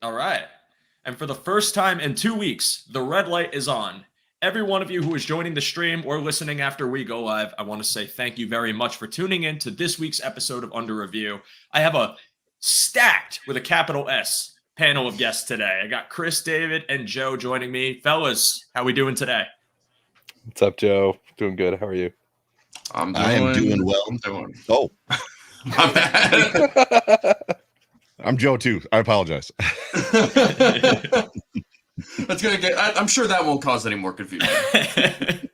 All right. And for the first time in 2 weeks, the red light is on. Every one of you who is joining the stream or listening after we go live, I want to say thank you very much for tuning in to this week's episode of Under Review. I have a stacked with a capital S panel of guests today. I got Chris, David, and Joe joining me. Fellas, how we doing today? What's up, Joe? Doing good. How are you? I am doing well. Oh, my bad. I'm Joe too. I apologize. That's gonna get. I'm sure that won't cause any more confusion. I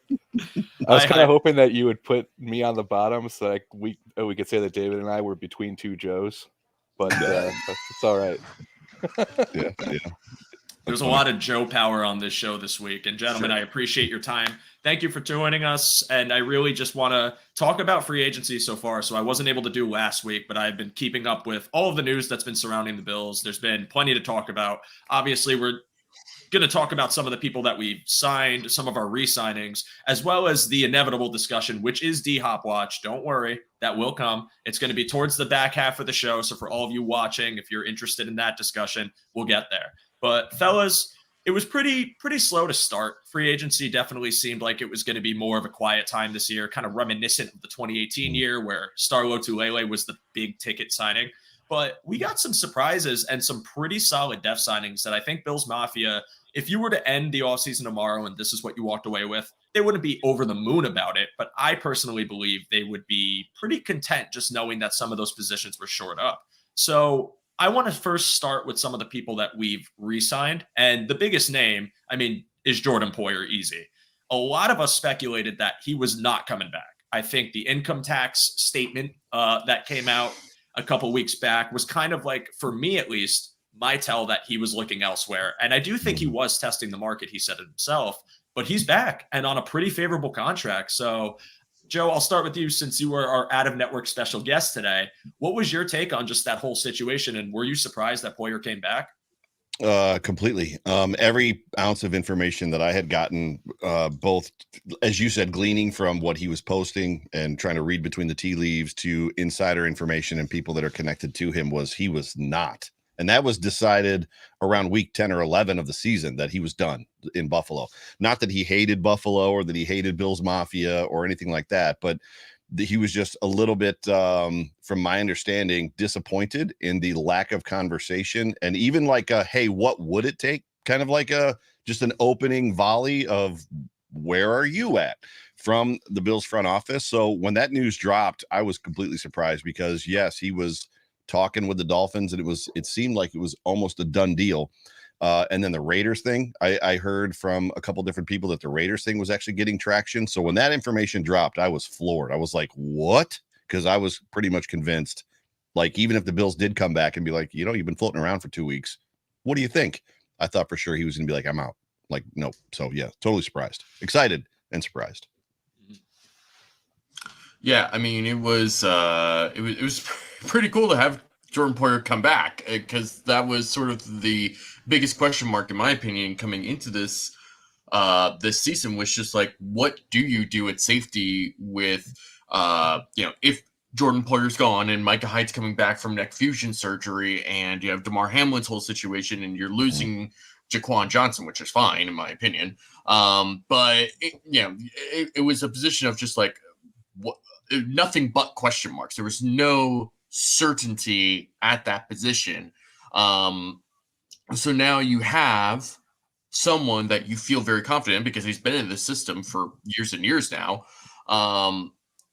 was kind of hoping that you would put me on the bottom, so like we could say that David and I were between two Joes, but it's all right. Yeah. There's a lot of Joe power on this show this week. And gentlemen, I appreciate your time. Thank you for joining us. And I really just want to talk about free agency so far. So I wasn't able to do last week, but I've been keeping up with all of the news that's been surrounding the Bills. There's been plenty to talk about. Obviously, we're going to talk about some of the people that we've signed, some of our re-signings, as well as the inevitable discussion, which is DHop Watch. Don't worry, that will come. It's going to be towards the back half of the show. So for all of you watching, if you're interested in that discussion, we'll get there. But fellas, it was pretty slow to start. Free agency definitely seemed like it was going to be more of a quiet time this year, kind of reminiscent of the 2018 year where Starlo Tulele was the big ticket signing. But we got some surprises and some pretty solid def signings that I think Bills Mafia, if you were to end the offseason tomorrow and this is what you walked away with, they wouldn't be over the moon about it. But I personally believe they would be pretty content just knowing that some of those positions were shored up. So I want to first start with some of the people that we've re-signed. And the biggest name, is Jordan Poyer. Easy. A lot of us speculated that he was not coming back. I think the income tax statement that came out a couple weeks back was kind of like, for me at least, my tell that he was looking elsewhere. And I do think he was testing the market, he said it himself, but he's back and on a pretty favorable contract. So Joe, I'll start with you since you were our out-of-network special guest today. What was your take on just that whole situation, and were you surprised that Poyer came back? Completely. Every ounce of information that I had gotten, both, as you said, gleaning from what he was posting and trying to read between the tea leaves to insider information and people that are connected to him, was he was not. And that was decided around week 10 or 11 of the season that he was done in Buffalo. Not that he hated Buffalo or that he hated Bills Mafia or anything like that, but he was just a little bit, from my understanding, disappointed in the lack of conversation and even like hey, what would it take? Kind of like just an opening volley of where are you at from the Bills front office. So when that news dropped, I was completely surprised because yes, he was talking with the Dolphins and it seemed like it was almost a done deal. And then the Raiders thing, I heard from a couple different people that the Raiders thing was actually getting traction. So when that information dropped, I was floored. I was like, what? Because I was pretty much convinced, like, even if the Bills did come back and be like, you've been floating around for 2 weeks, what do you think? I thought for sure he was going to be like, I'm out. Like, no. So yeah, totally surprised, excited and surprised. Yeah, it was pretty cool to have Jordan Poyer come back because that was sort of the biggest question mark, in my opinion, coming into this season, was just like, what do you do at safety with, if Jordan Poyer's gone and Micah Hyde's coming back from neck fusion surgery and you have DeMar Hamlin's whole situation and you're losing Jaquan Johnson, which is fine, in my opinion. But it was a position of just like, nothing but question marks. There was no certainty at that position. So now you have someone that you feel very confident in because he's been in the system for years and years now.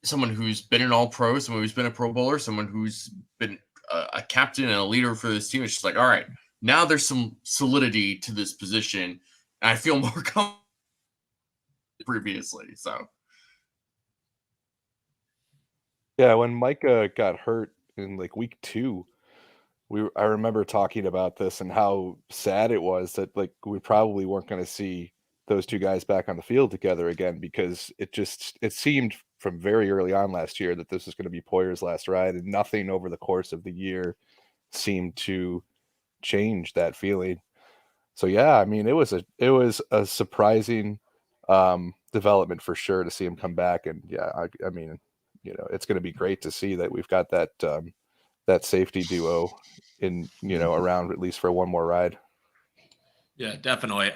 Someone who's been an all-pro, someone who's been a Pro Bowler, someone who's been a captain and a leader for this team. It's just like, all right, now there's some solidity to this position. And I feel more confident previously. So. Yeah, when Micah got hurt in like week 2, I remember talking about this and how sad it was that like we probably weren't going to see those two guys back on the field together again, because it seemed from very early on last year that this was going to be Poyer's last ride, and nothing over the course of the year seemed to change that feeling. So yeah, it was a surprising development for sure to see him come back, and yeah, it's going to be great to see that we've got that that safety duo in, around at least for one more ride. Yeah, definitely.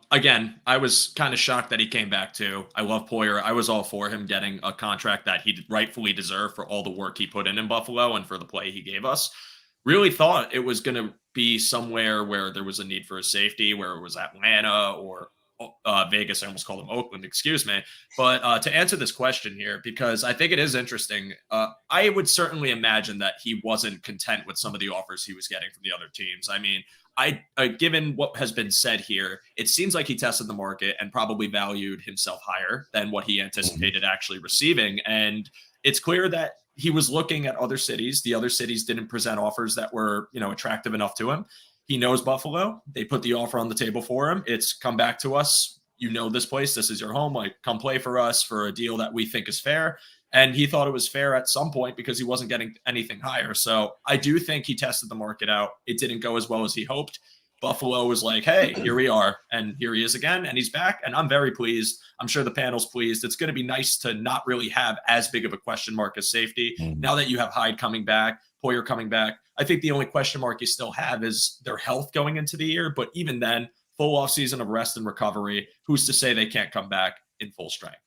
Again, I was kind of shocked that he came back too. I love Poyer. I was all for him getting a contract that he rightfully deserved for all the work he put in Buffalo and for the play he gave us. Really thought it was going to be somewhere where there was a need for a safety, where it was Atlanta or Vegas. I almost called him Oakland, excuse me. But to answer this question here, because I think it is interesting, I would certainly imagine that he wasn't content with some of the offers he was getting from the other teams. I mean, given what has been said here, it seems like he tested the market and probably valued himself higher than what he anticipated actually receiving. And it's clear that he was looking at other cities. The other cities didn't present offers that were, attractive enough to him. He knows Buffalo. They put the offer on the table for him. It's come back to us. You know this place. This is your home. Like, come play for us for a deal that we think is fair. And he thought it was fair at some point because he wasn't getting anything higher. So I do think he tested the market out. It didn't go as well as he hoped. Buffalo was like, hey, here we are. And here he is again. And he's back. And I'm very pleased. I'm sure the panel's pleased. It's going to be nice to not really have as big of a question mark as safety. Now that you have Hyde coming back, Poyer coming back, I think the only question mark you still have is their health going into the year. But even then, full off season of rest and recovery, who's to say they can't come back in full strength?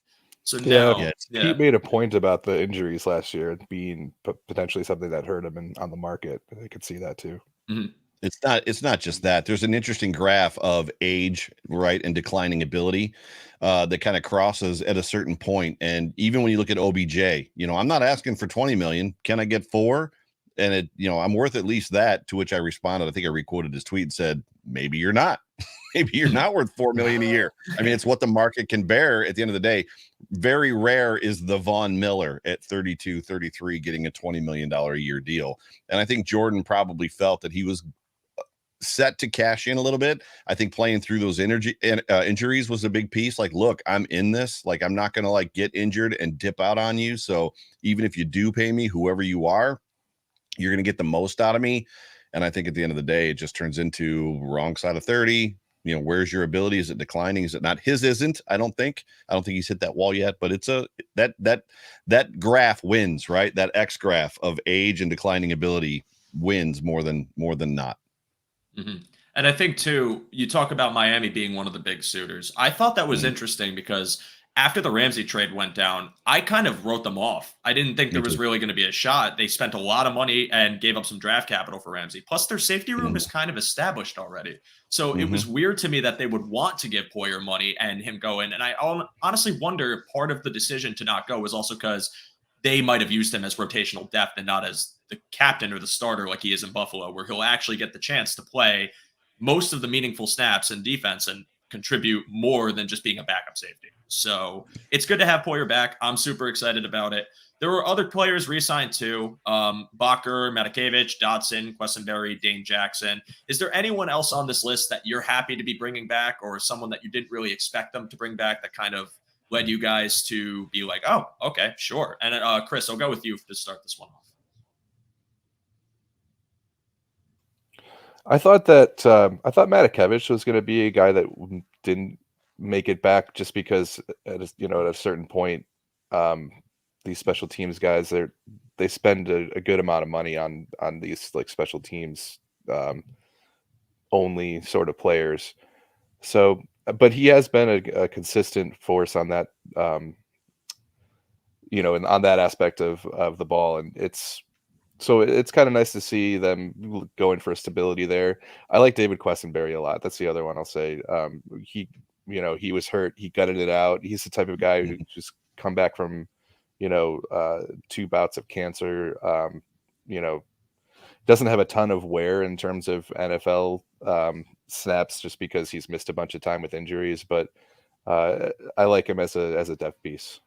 So now, Pete made a point about the injuries last year being potentially something that hurt him on the market. I could see that too. Mm-hmm. It's not just that. There's an interesting graph of age, right, and declining ability that kind of crosses at a certain point. And even when you look at OBJ, I'm not asking for 20 million. Can I get 4? And I'm worth at least that. To which I responded, I think I requoted his tweet and said, maybe you're not. Maybe you're not worth 4 million a year. I mean, it's what the market can bear at the end of the day. Very rare is the Von Miller at 32, 33 getting a $20 million a year deal. And I think Jordan probably felt that he was set to cash in a little bit. I think playing through those injuries was a big piece. Like, look, I'm in this. Like, I'm not going to get injured and dip out on you. So even if you do pay me, whoever you are, you're going to get the most out of me. And I think at the end of the day, it just turns into wrong side of 30. Where's your ability? Is it declining? Is it not? His isn't. I don't think he's hit that wall yet, but it's that graph wins, right? That X graph of age and declining ability wins more than not. Mm-hmm. And I think too, you talk about Miami being one of the big suitors. I thought that was interesting because after the Ramsey trade went down, I kind of wrote them off. I didn't think there was really going to be a shot. They spent a lot of money and gave up some draft capital for Ramsey. Plus, their safety room is kind of established already. So it was weird to me that they would want to give Poyer money and him go in. And I honestly wonder if part of the decision to not go was also because they might have used him as rotational depth and not as the captain or the starter like he is in Buffalo, where he'll actually get the chance to play most of the meaningful snaps in defense and contribute more than just being a backup safety. So it's good to have Poyer back. I'm super excited about it. There were other players re-signed too. Bakker, Matakevich, Dodson, Quessenberry, Dane Jackson. Is there anyone else on this list that you're happy to be bringing back, or someone that you didn't really expect them to bring back that kind of led you guys to be like, oh, okay, sure. And Chris, I'll go with you to start this one off. I thought Matakevich was going to be a guy that didn't make it back just because at a certain point, these special teams guys, they spend a good amount of money on these special teams only sort of players. So, but he has been a consistent force on that, and on that aspect of the ball, and it's kind of nice to see them going for stability there. I like David Quessenberry a lot. That's the other one I'll say. He was hurt. He gutted it out. He's the type of guy who just come back from, 2 bouts of cancer. Doesn't have a ton of wear in terms of NFL snaps just because he's missed a bunch of time with injuries. But I like him as a depth piece.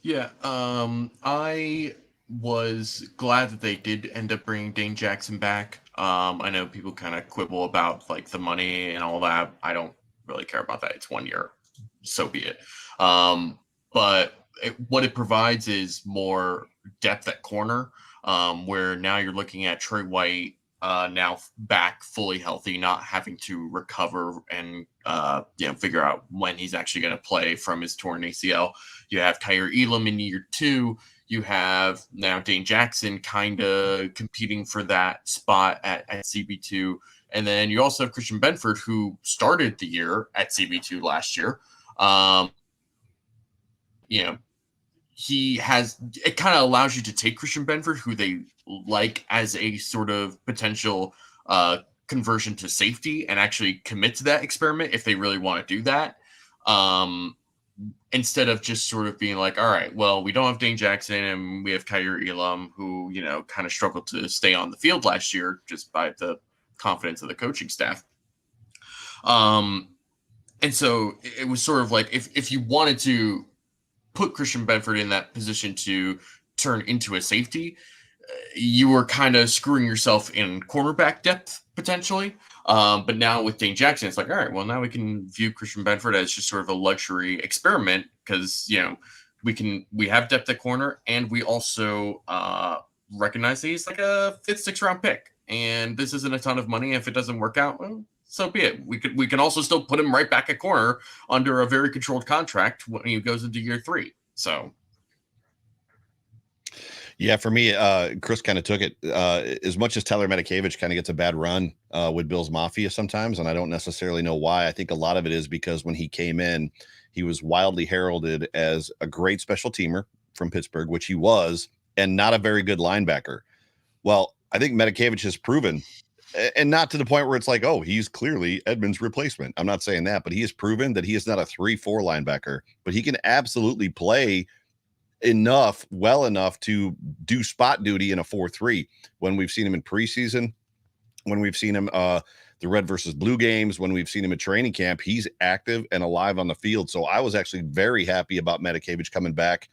Yeah, I was glad that they did end up bringing Dane Jackson back. I know people kind of quibble about the money and all that. I don't really care about that. It's 1 year, so be it. But what it provides is more depth at corner, where now you're looking at Trey White now back fully healthy, not having to recover and figure out when he's actually going to play from his torn ACL. You have Kyer Elam in year 2. You have now Dane Jackson kind of competing for that spot at CB2. And then you also have Christian Benford, who started the year at CB2 last year. It kind of allows you to take Christian Benford, who they like as a sort of potential conversion to safety, and actually commit to that experiment if they really want to do that. Instead of just sort of being like, all right, well, we don't have Dane Jackson and we have Kaiir Elam, who, kind of struggled to stay on the field last year just by the confidence of the coaching staff. And so it was sort of like, if you wanted to put Christian Benford in that position to turn into a safety, you were kind of screwing yourself in cornerback depth potentially. But now with Dane Jackson, it's like, all right, well, now we can view Christian Benford as just sort of a luxury experiment because, we have depth at corner, and we also recognize that he's like a 5th, 6th round pick. And this isn't a ton of money. If it doesn't work out, well, so be it. We can also still put him right back at corner under a very controlled contract when he goes into year 3. So. Yeah, for me, Chris kind of took it as much as Tyler Matakevich kind of gets a bad run with Bills Mafia sometimes, and I don't necessarily know why. I think a lot of it is because when he came in, he was wildly heralded as a great special teamer from Pittsburgh, which he was, and not a very good linebacker. Well, I think Matakevich has proven, and not to the point where it's like, oh, he's clearly Edmonds' replacement. I'm not saying that, but he has proven that he is not a 3-4 linebacker, but he can absolutely play well enough to do spot duty in a 4-3 when we've seen him in preseason, when we've seen him the red versus blue games, when we've seen him at training camp. He's active and alive on the field. So I was actually very happy about Matakevich coming back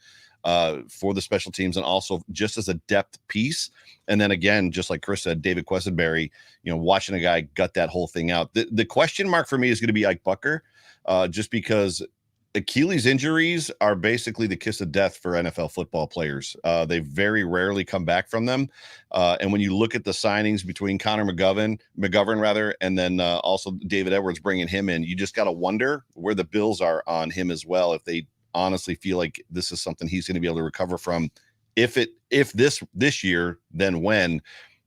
for the special teams, and also just as a depth piece. And then again, just like Chris said, David Quessenberry, watching a guy gut that whole thing out. The question mark for me is going to be Ike Bucker, just because Achilles injuries are basically the kiss of death for NFL football players. They very rarely come back from them. And when you look at the signings between Connor McGovern, and then also David Edwards bringing him in, you just got to wonder where the Bills are on him as well. If they honestly feel like this is something he's going to be able to recover from, if this year, then when.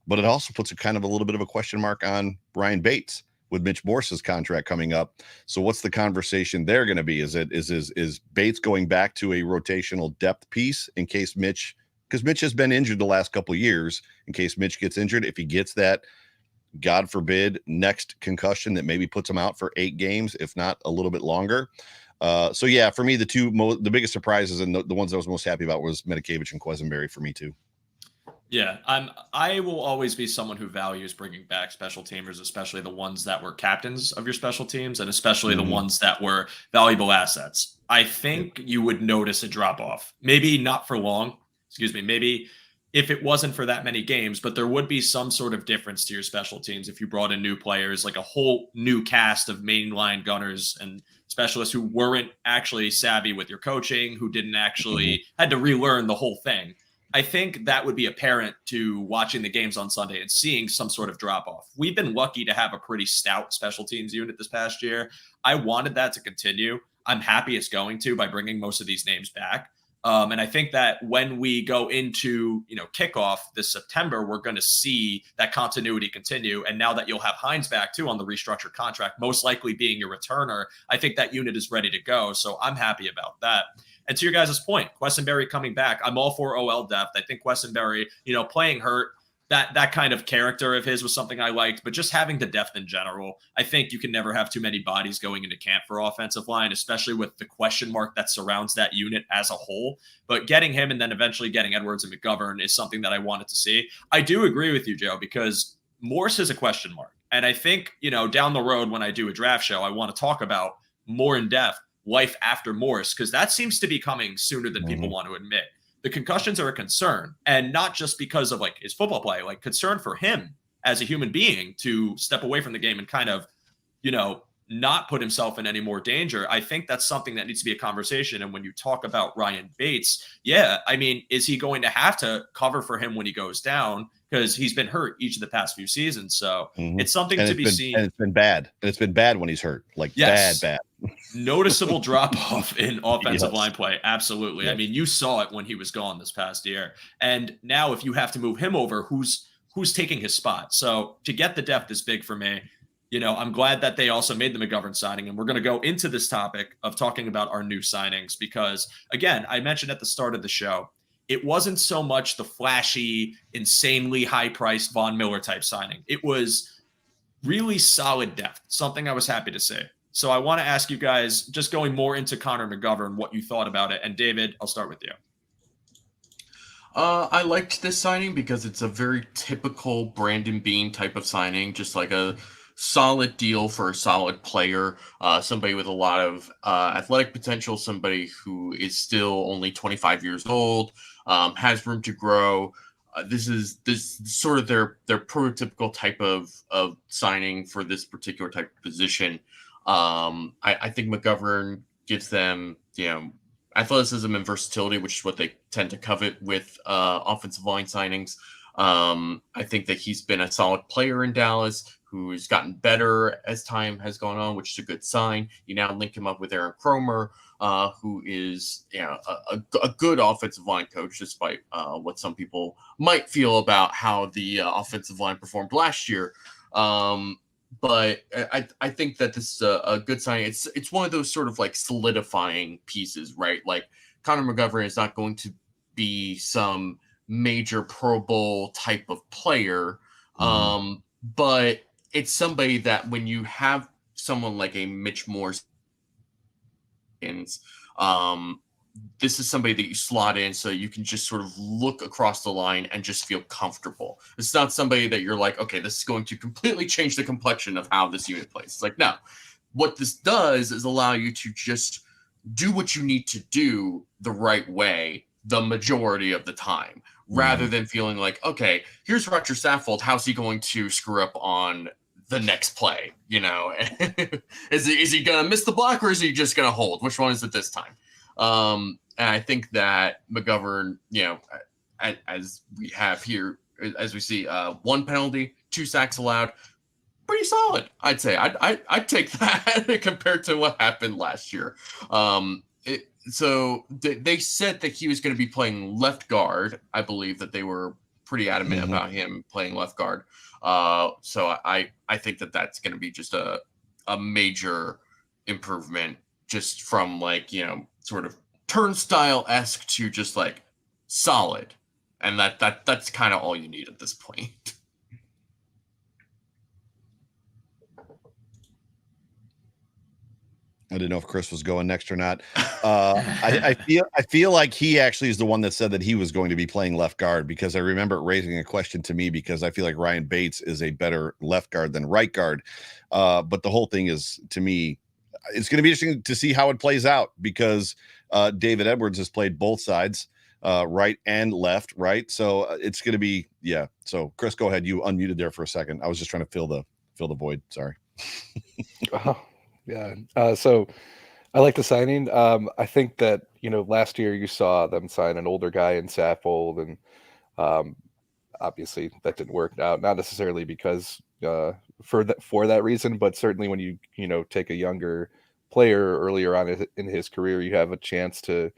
But it also puts a kind of a little bit of a question mark on Ryan Bates with Mitch Morse's contract coming up. So what's the conversation there going to be? Is Bates going back to a rotational depth piece in case Mitch, because Mitch has been injured the last couple of years, in case Mitch gets injured, if he gets that, God forbid, next concussion that maybe puts him out for 8 games, if not a little bit longer. So yeah, for me, the biggest surprises and the ones I was most happy about was Matakevich and Quessenberry for me too. Yeah, I will always be someone who values bringing back special teamers, especially the ones that were captains of your special teams, and especially the ones that were valuable assets. I think you would notice a drop off, maybe not for long. Maybe if it wasn't for that many games, but there would be some sort of difference to your special teams if you brought in new players, like a whole new cast of mainline gunners and specialists who weren't actually savvy with your coaching, who didn't actually had to relearn the whole thing. I think that would be apparent to watching the games on Sunday and seeing some sort of drop off. We've been lucky to have a pretty stout special teams unit this past year. I wanted that to continue. I'm happy it's going to by bringing most of these names back. And I think that when we go into, kickoff this September, we're going to see that continuity continue. And now that you'll have Hydes back too on the restructured contract, most likely being your returner, I think that unit is ready to go. So I'm happy about that. And to your guys' point, Quessenberry coming back, I'm all for OL depth. I think Quessenberry, playing hurt, that kind of character of his was something I liked, but just having the depth in general, I think you can never have too many bodies going into camp for offensive line, especially with the question mark that surrounds that unit as a whole. But getting him and then eventually getting Edwards and McGovern is something that I wanted to see. I do agree with you, Joe, because Morse is a question mark. And I think, down the road when I do a draft show, I want to talk about more in depth life after Morse, because that seems to be coming sooner than people want to admit. The concussions are a concern, and not just because of his football play, concern for him as a human being to step away from the game and kind of, not put himself in any more danger. I think that's something that needs to be a conversation. And when you talk about Ryan Bates, is he going to have to cover for him when he goes down? Because he's been hurt each of the past few seasons. So it's something to be seen. And it's been bad. And it's been bad when he's hurt, bad. noticeable drop off in offensive Yes. line play. Absolutely. Yes. I mean, you saw it when he was gone this past year. And now if you have to move him over, who's taking his spot? So to get the depth is big for me. You know, I'm glad that they also made the McGovern signing. And we're going to go into this topic of talking about our new signings because, again, I mentioned at the start of the show, it wasn't so much the flashy, insanely high-priced Von Miller type signing. It was really solid depth, something I was happy to see. So I want to ask you guys, just going more into Connor McGovern, what you thought about it. And David, I'll start with you. I liked this signing because it's a very typical Brandon Beane type of signing, just like a solid deal for a solid player, somebody with a lot of athletic potential, somebody who is still only 25 years old, has room to grow. This is sort of their prototypical type of signing for this particular type of position. I think McGovern gives them, athleticism and versatility, which is what they tend to covet with offensive line signings. I think that he's been a solid player in Dallas who's gotten better as time has gone on, which is a good sign. You now link him up with Aaron Cromer, who is a good offensive line coach, despite what some people might feel about how the offensive line performed last year. But I think that this is a good sign. It's one of those sort of like solidifying pieces, right? Like Connor McGovern is not going to be some major Pro Bowl type of player, but it's somebody that when you have someone like a Mitch Morse, this is somebody that you slot in so you can just sort of look across the line and just feel comfortable. It's not somebody that you're like, okay, this is going to completely change the complexion of how this unit plays. It's like, no. What this does is allow you to just do what you need to do the right way the majority of the time, rather than feeling like, okay, here's Roger Saffold. How's he going to screw up on the next play? Is he going to miss the block or is he just going to hold? Which one is it this time? And I think that McGovern, as we have here, as we see, 1 penalty, 2 sacks allowed, pretty solid. I'd say I'd take that compared to what happened last year. So they said that he was going to be playing left guard. I believe that they were pretty adamant about him playing left guard. So I think that that's going to be just a major improvement, just from sort of turnstile-esque to just like solid. And that's kind of all you need at this point. I didn't know if Chris was going next or not. I feel like he actually is the one that said that he was going to be playing left guard, because I remember it raising a question to me, because I feel like Ryan Bates is a better left guard than right guard. But the whole thing is, to me, it's going to be interesting to see how it plays out, because David Edwards has played both sides, right and left, right? So it's going to be, yeah. So Chris, go ahead. You unmuted there for a second. I was just trying to fill the void. Sorry. Yeah. So I like the signing. I think that, last year you saw them sign an older guy in Saffold, and obviously that didn't work out, not necessarily because for that reason, but certainly when you take a younger player earlier on in his career, you have a chance to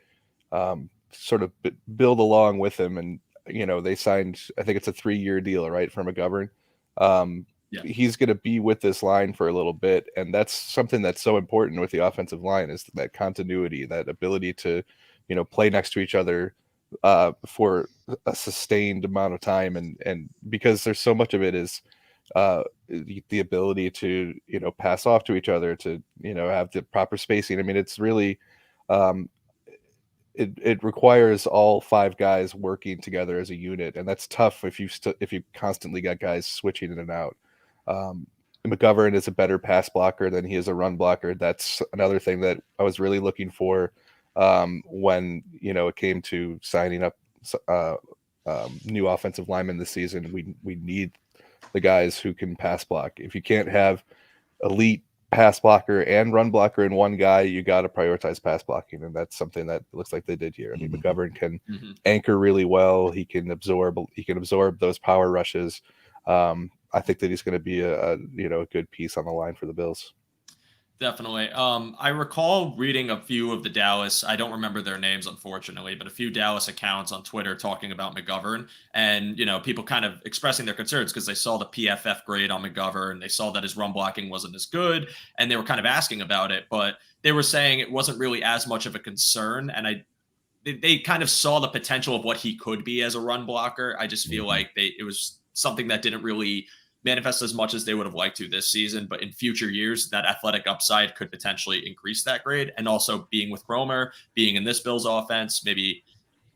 sort of build along with him. And, they signed, I think it's a 3-year deal, right, for McGovern. Yeah. He's going to be with this line for a little bit, and that's something that's so important with the offensive line, is that continuity, that ability to, play next to each other for a sustained amount of time, and because there's so much of it is the ability to pass off to each other, to have the proper spacing. I mean, it's really it requires all 5 guys working together as a unit, and that's tough if you constantly got guys switching in and out. McGovern is a better pass blocker than he is a run blocker. That's another thing that I was really looking for when it came to signing up new offensive linemen this season. We need the guys who can pass block. If you can't have elite pass blocker and run blocker in one guy, you got to prioritize pass blocking, and that's something that looks like they did here. I mean, McGovern can anchor really well. He can absorb those power rushes. I think that he's going to be a good piece on the line for the Bills. Definitely. I recall reading a few of the Dallas, I don't remember their names, unfortunately, but a few Dallas accounts on Twitter talking about McGovern and, people kind of expressing their concerns because they saw the PFF grade on McGovern. They saw that his run blocking wasn't as good and they were kind of asking about it, but they were saying it wasn't really as much of a concern. And they kind of saw the potential of what he could be as a run blocker. I just feel like it was something that didn't really manifest as much as they would have liked to this season, but in future years, that athletic upside could potentially increase that grade. And also being with Cromer, being in this Bills offense, maybe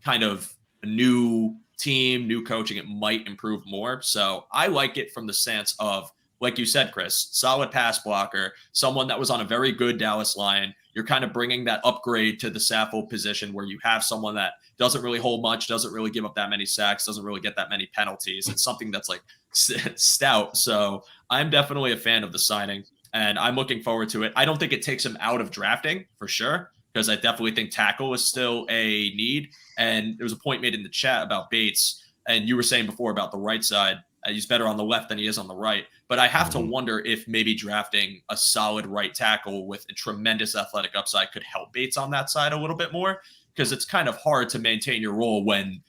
kind of a new team, new coaching, it might improve more. So I like it from the sense of, like you said, Chris, solid pass blocker, someone that was on a very good Dallas line. You're kind of bringing that upgrade to the Saffold position where you have someone that doesn't really hold much, doesn't really give up that many sacks, doesn't really get that many penalties. It's something that's like stout. So I'm definitely a fan of the signing and I'm looking forward to it. I don't think it takes him out of drafting for sure, because I definitely think tackle is still a need. And there was a point made in the chat about Bates, and you were saying before about the right side. He's better on the left than he is on the right. But I have to wonder if maybe drafting a solid right tackle with a tremendous athletic upside could help Bates on that side a little bit more, because it's kind of hard to maintain your role when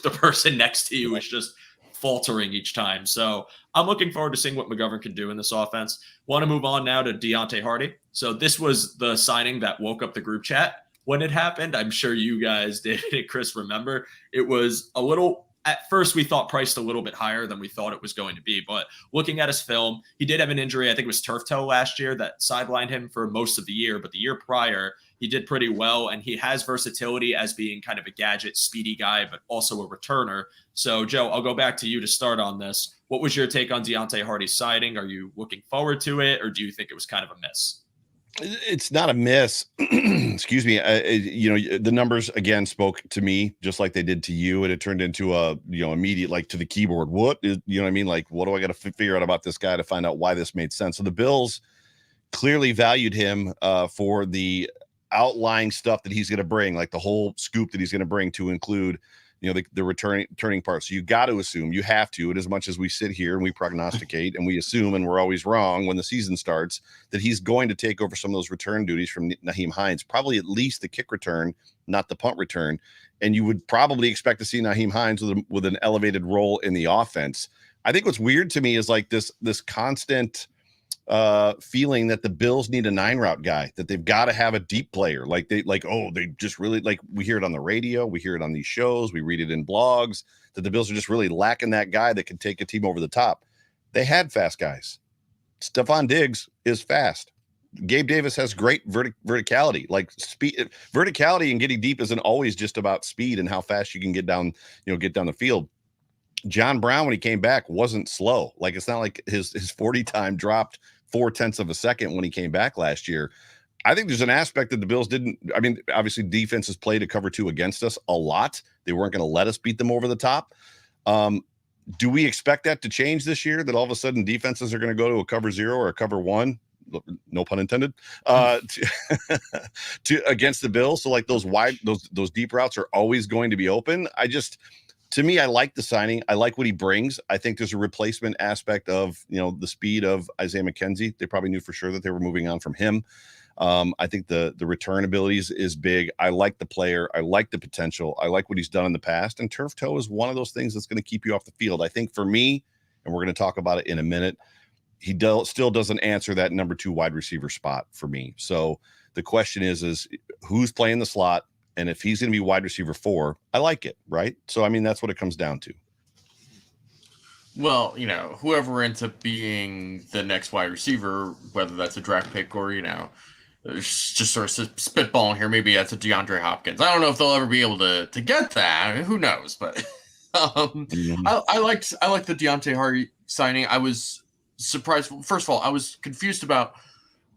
the person next to you is just faltering each time. So I'm looking forward to seeing what McGovern can do in this offense. Want to move on now to Deontay Hardy. So this was the signing that woke up the group chat when it happened. I'm sure you guys, David and Chris, remember. It was a little, at first we thought priced a little bit higher than we thought it was going to be. But looking at his film, he did have an injury. I think it was turf toe last year that sidelined him for most of the year. But the year prior, he did pretty well. And he has versatility as being kind of a gadget, speedy guy, but also a returner. So, Joe, I'll go back to you to start on this. What was your take on Deontay Hardy's signing? Are you looking forward to it, or do you think it was kind of a miss? It's not a miss. Excuse me. The numbers again spoke to me just like they did to you, and it turned into a immediate, like, to the keyboard. What is, what I mean? Like, what do I got to figure out about this guy to find out why this made sense? So the Bills clearly valued him for the outlying stuff that he's going to bring, like the whole scoop that he's going to bring, to include the returning part. So you got to assume, you have to, and as much as we sit here and we prognosticate and we assume, and we're always wrong when the season starts, that he's going to take over some of those return duties from Nyheim Hines, probably at least the kick return, not the punt return. And you would probably expect to see Nyheim Hines with an elevated role in the offense. I think what's weird to me is like this constant feeling that the Bills need a 9-route guy, that they've got to have a deep player. They just really, like, we hear it on the radio, we hear it on these shows, we read it in blogs, that the Bills are just really lacking that guy that can take a team over the top. They had fast guys. Stephon Diggs is fast. Gabe Davis has great verticality, like speed. Verticality and getting deep isn't always just about speed and how fast you can get down the field. John Brown, when he came back, wasn't slow. Like, it's not like his 40 time dropped 0.4 of a second when he came back last year. I think there's an aspect that the Bills didn't. I mean, obviously defenses play to cover 2 against us a lot. They weren't going to let us beat them over the top. Do we expect that to change this year, that all of a sudden defenses are going to go to a cover 0 or a cover 1? No pun intended, to against the Bills. So like those deep routes are always going to be open. To me, I like the signing. I like what he brings. I think there's a replacement aspect of, the speed of Isaiah McKenzie. They probably knew for sure that they were moving on from him. I think the return abilities is big. I like the player. I like the potential. I like what he's done in the past. And turf toe is one of those things that's going to keep you off the field. I think for me, and we're going to talk about it in a minute, he still doesn't answer that number 2 wide receiver spot for me. So the question is who's playing the slot? And if he's going to be wide receiver 4, I like it, right? So, I mean, that's what it comes down to. Well, whoever ends up being the next wide receiver, whether that's a draft pick or, just sort of spitballing here, maybe that's a DeAndre Hopkins. I don't know if they'll ever be able to get that. I mean, who knows? But I liked the Deontay Hardy signing. I was surprised. First of all, I was confused about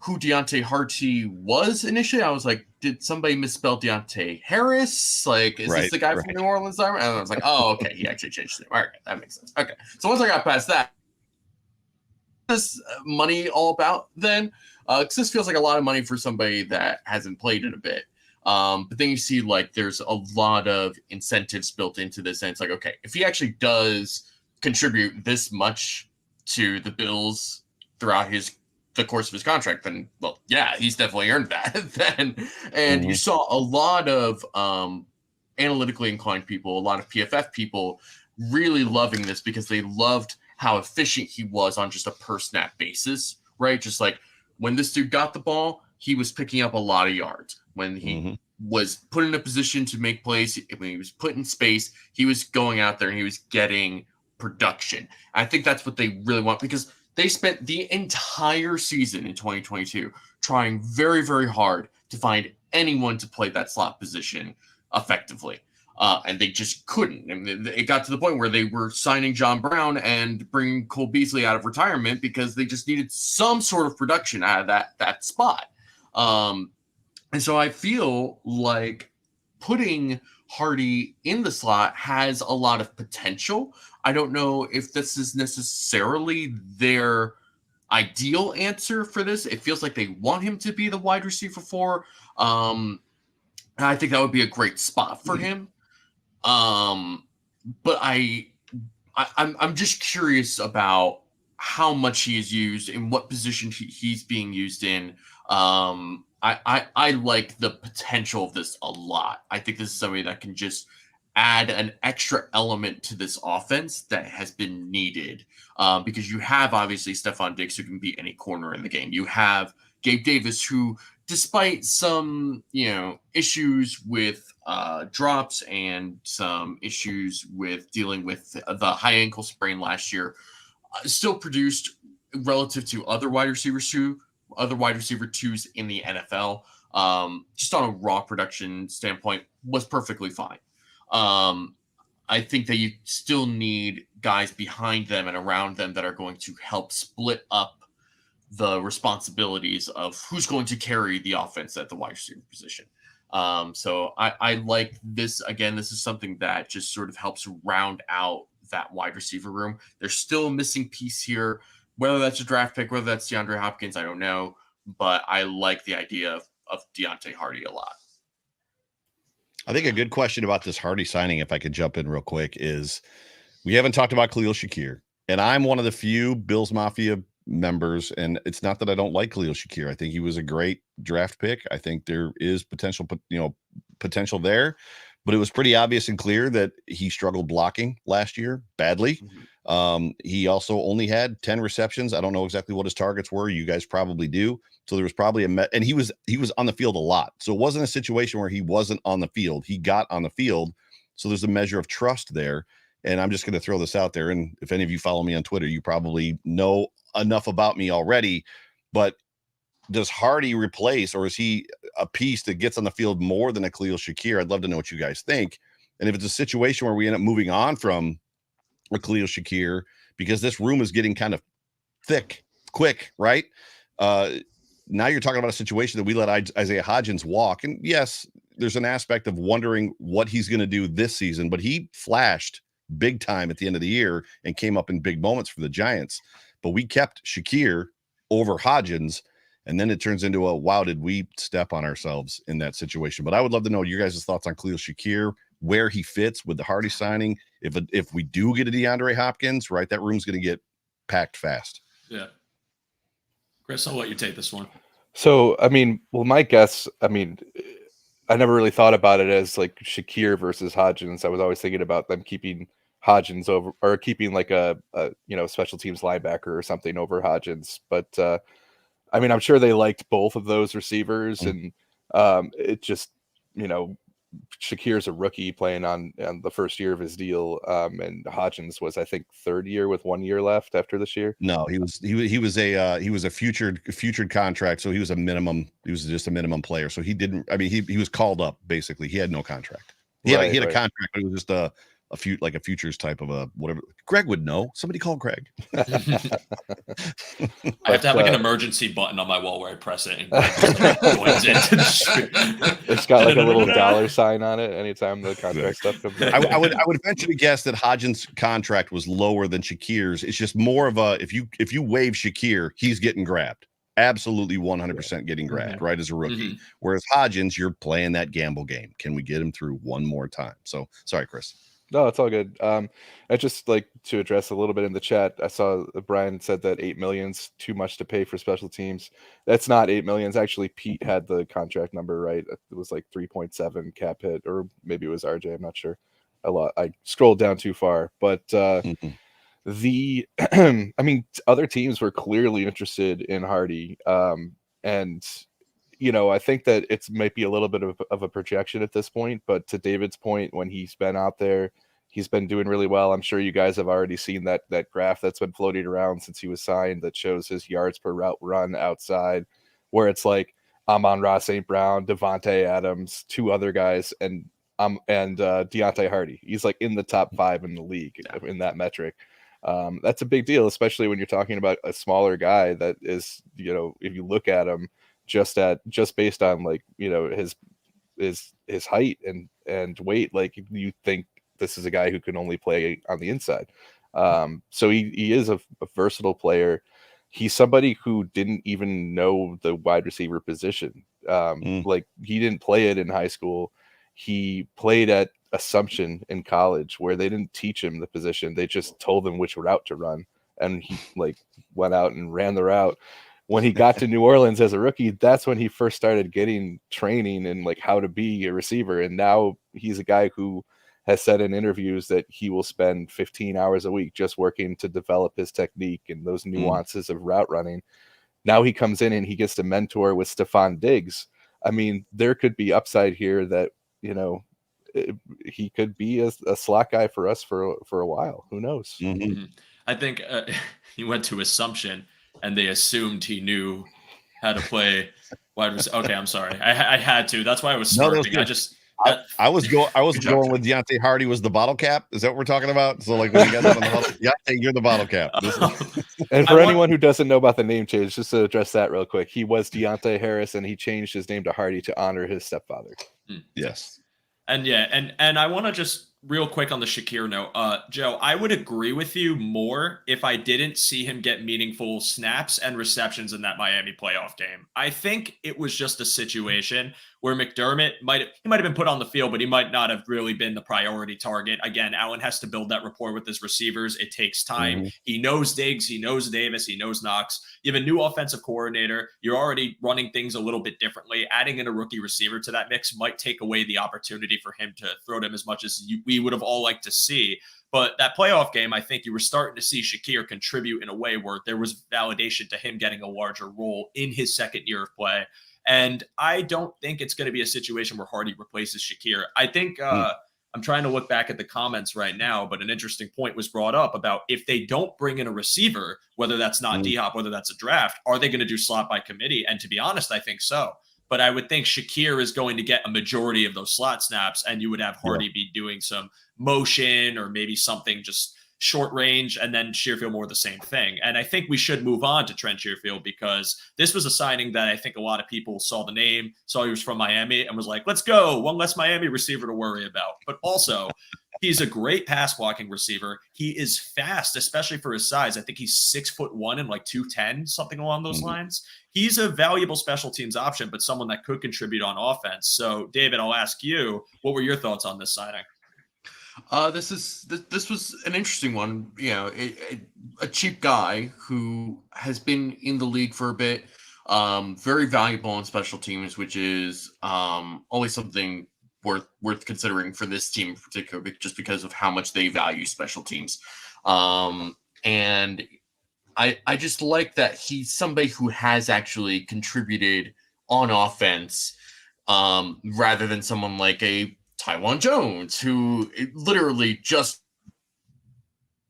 who Deontay Hardy was initially. I was like, did somebody misspell Deontay Harris? Like, is this the guy from New Orleans? And I was like, oh, okay, he actually changed his name. All right, that makes sense. Okay, so once I got past that, this money all about then? Because this feels like a lot of money for somebody that hasn't played in a bit. But then you see, like, there's a lot of incentives built into this, and it's like, okay, if he actually does contribute this much to the Bills throughout the course of his contract, then, well, yeah, he's definitely earned that then. And you saw a lot of analytically inclined people, a lot of PFF people really loving this because they loved how efficient he was on just a per snap basis, right? Just like when this dude got the ball, he was picking up a lot of yards. When he was put in a position to make plays, when he was put in space, he was going out there and he was getting production. I think that's what they really want, because they spent the entire season in 2022 trying very, very hard to find anyone to play that slot position effectively. And they just couldn't. And it got to the point where they were signing John Brown and bringing Cole Beasley out of retirement because they just needed some sort of production out of that spot. And so I feel like putting Hardy in the slot has a lot of potential. I don't know if this is necessarily their ideal answer for this. It feels like they want him to be the wide receiver 4. And I think that would be a great spot for him. But I'm just curious about how much he is used, in what position he's being used in. I like the potential of this a lot. I think this is somebody that can just add an extra element to this offense that has been needed. Because you have obviously Stephon Diggs, who can be any corner in the game. You have Gabe Davis, who, despite some, issues with drops and some issues with dealing with the high ankle sprain last year, still produced relative to other wide receiver 2s in the NFL. Just on a raw production standpoint, was perfectly fine. I think that you still need guys behind them and around them that are going to help split up the responsibilities of who's going to carry the offense at the wide receiver position. So I like this. Again, this is something that just sort of helps round out that wide receiver room. There's still a missing piece here, whether that's a draft pick, whether that's DeAndre Hopkins, I don't know, but I like the idea of Deontay Hardy a lot. I think a good question about this Hardy signing, if I could jump in real quick, is we haven't talked about Khalil Shakir, and I'm one of the few Bills Mafia members, and it's not that I don't like Khalil Shakir. I think he was a great draft pick. I think there is potential there, but it was pretty obvious and clear that he struggled blocking last year badly. He also only had 10 receptions. I don't know exactly what his targets were. You guys probably do. So there was probably and he was on the field a lot. So it wasn't a situation where he wasn't on the field. He got on the field. So there's a measure of trust there. And I'm just going to throw this out there. And if any of you follow me on Twitter, you probably know enough about me already. But does Hardy replace, or is he a piece that gets on the field more than a Khalil Shakir? I'd love to know what you guys think. And if it's a situation where we end up moving on from a Khalil Shakir, because this room is getting kind of thick, quick, right? Now you're talking about a situation that we let Isaiah Hodgins walk. And yes, there's an aspect of wondering what he's going to do this season, but he flashed big time at the end of the year and came up in big moments for the Giants. But we kept Shakir over Hodgins, and then it turns into a, wow, did we step on ourselves in that situation? But I would love to know your guys' thoughts on Khalil Shakir, where he fits with the Hardy signing. If we do get a DeAndre Hopkins, right, that room's going to get packed fast. Yeah. Chris, I'll let you take this one. So, my guess, I never really thought about it as like Shakir versus Hodgins. I was always thinking about them keeping Hodgins over, or keeping like a special teams linebacker or something over Hodgins. But I'm sure they liked both of those receivers, and it just, Shakir's a rookie playing on the first year of his deal, and Hodgins was, I think, third year with 1 year left after this year. No, he was a futured contract, so he was a minimum. He was just a minimum player, so he didn't. He was called up basically. He had no contract. He had a contract, but it was just a futures type of a whatever. Greg would know. Somebody call Greg. I have to have like an emergency button on my wall where I press it and joins it. It's got like a little dollar sign on it anytime the contract stuff comes up. I would venture to guess that Hodgins' contract was lower than Shakir's. It's just more of a, if you waive Shakir, he's getting grabbed. Absolutely 100% getting grabbed, right, as a rookie. Whereas Hodgins, you're playing that gamble game. Can we get him through one more time? So sorry, Chris. No, it's all good. I just like to address a little bit in the chat. I saw Brian said that 8 million's too much to pay for special teams. That's not 8 million. Actually, Pete had the contract number right. It was like 3.7 cap hit, or maybe it was RJ. I'm not sure. I scrolled down too far, but Mhm. the I mean, other teams were clearly interested in Hardy, and I think that it's might be a little bit of a projection at this point, but to David's point, when he's been out there, he's been doing really well. I'm sure you guys have already seen that graph that's been floating around since he was signed that shows his yards per route run outside, where it's like Amon-Ra St. Brown, Devontae Adams, two other guys, and Deontay Hardy. He's like in the top 5 in the league in that metric. That's a big deal, especially when you're talking about a smaller guy that is, if you look at him just based on like his height and weight, like you think this is a guy who can only play on the inside. So he is a versatile player. He's somebody who didn't even know the wide receiver position. Like he didn't play it in high school. He played at Assumption in college, where they didn't teach him the position. They just told him which route to run, and he like went out and ran the route. When he got to New Orleans as a rookie, that's when he first started getting training and like how to be a receiver. And now he's a guy who has said in interviews that he will spend 15 hours a week just working to develop his technique and those nuances of route running. Now he comes in and he gets to mentor with Stephon Diggs. I mean, there could be upside here that, he could be a slot guy for us for a while. Who knows? Mm-hmm. I think he went to Assumption and they assumed he knew how to play wide receiver. Okay, I'm sorry. I had to. That's why I was smirking. I was going with Deontay Hardy was the bottle cap. Is that what we're talking about? So like when you guys up on the bottle, Deontay, you're the bottle cap. And for anyone who doesn't know about the name change, just to address that real quick, he was Deontay Harris and he changed his name to Hardy to honor his stepfather. Yes. And and I want to just real quick on the Shakir note, Joe, I would agree with you more if I didn't see him get meaningful snaps and receptions in that Miami playoff game. I think it was just a situation where McDermott might have been put on the field, but he might not have really been the priority target. Again, Allen has to build that rapport with his receivers. It takes time. He knows Diggs, he knows Davis, he knows Knox. You have a new offensive coordinator. You're already running things a little bit differently. Adding in a rookie receiver to that mix might take away the opportunity for him to throw to him as much as we would have all liked to see. But that playoff game, I think you were starting to see Shakir contribute in a way where there was validation to him getting a larger role in his second year of play. And I don't think it's going to be a situation where Hardy replaces Shakir. I think I'm trying to look back at the comments right now, but an interesting point was brought up about if they don't bring in a receiver, whether that's not DHop, whether that's a draft, are they going to do slot by committee? And to be honest, I think so. But I would think Shakir is going to get a majority of those slot snaps, and you would have Hardy be doing some motion or maybe something just short range, and then Sherfield more the same thing. And I think we should move on to Trent Sherfield because this was a signing that I think a lot of people saw the name, saw he was from Miami, and was like, let's go, one less Miami receiver to worry about. But also, he's a great pass blocking receiver. He is fast, especially for his size. I think he's 6'1" and like 210, something along those lines. He's a valuable special teams option, but someone that could contribute on offense. So, David, I'll ask you, what were your thoughts on this signing? This was an interesting one. A cheap guy who has been in the league for a bit, very valuable on special teams, which is always something worth considering for this team in particular, just because of how much they value special teams. And I just like that he's somebody who has actually contributed on offense, rather than someone like a Taiwan Jones, who literally just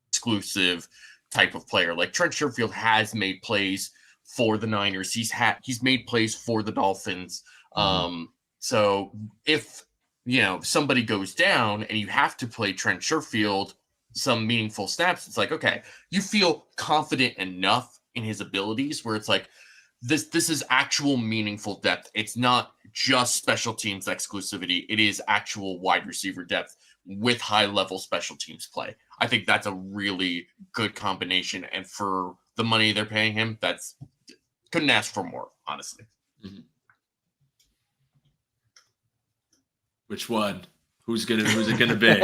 exclusive type of player. Like Trent Sherfield has made plays for the Niners. He's made plays for the Dolphins. So if somebody goes down and you have to play Trent Sherfield some meaningful snaps, it's like, okay, you feel confident enough in his abilities where it's like, this is actual meaningful depth. It's not just special teams exclusivity. It is actual wide receiver depth with high level special teams play. I think that's a really good combination. And for the money they're paying him, that's couldn't ask for more, honestly. Which one? Who's it gonna be?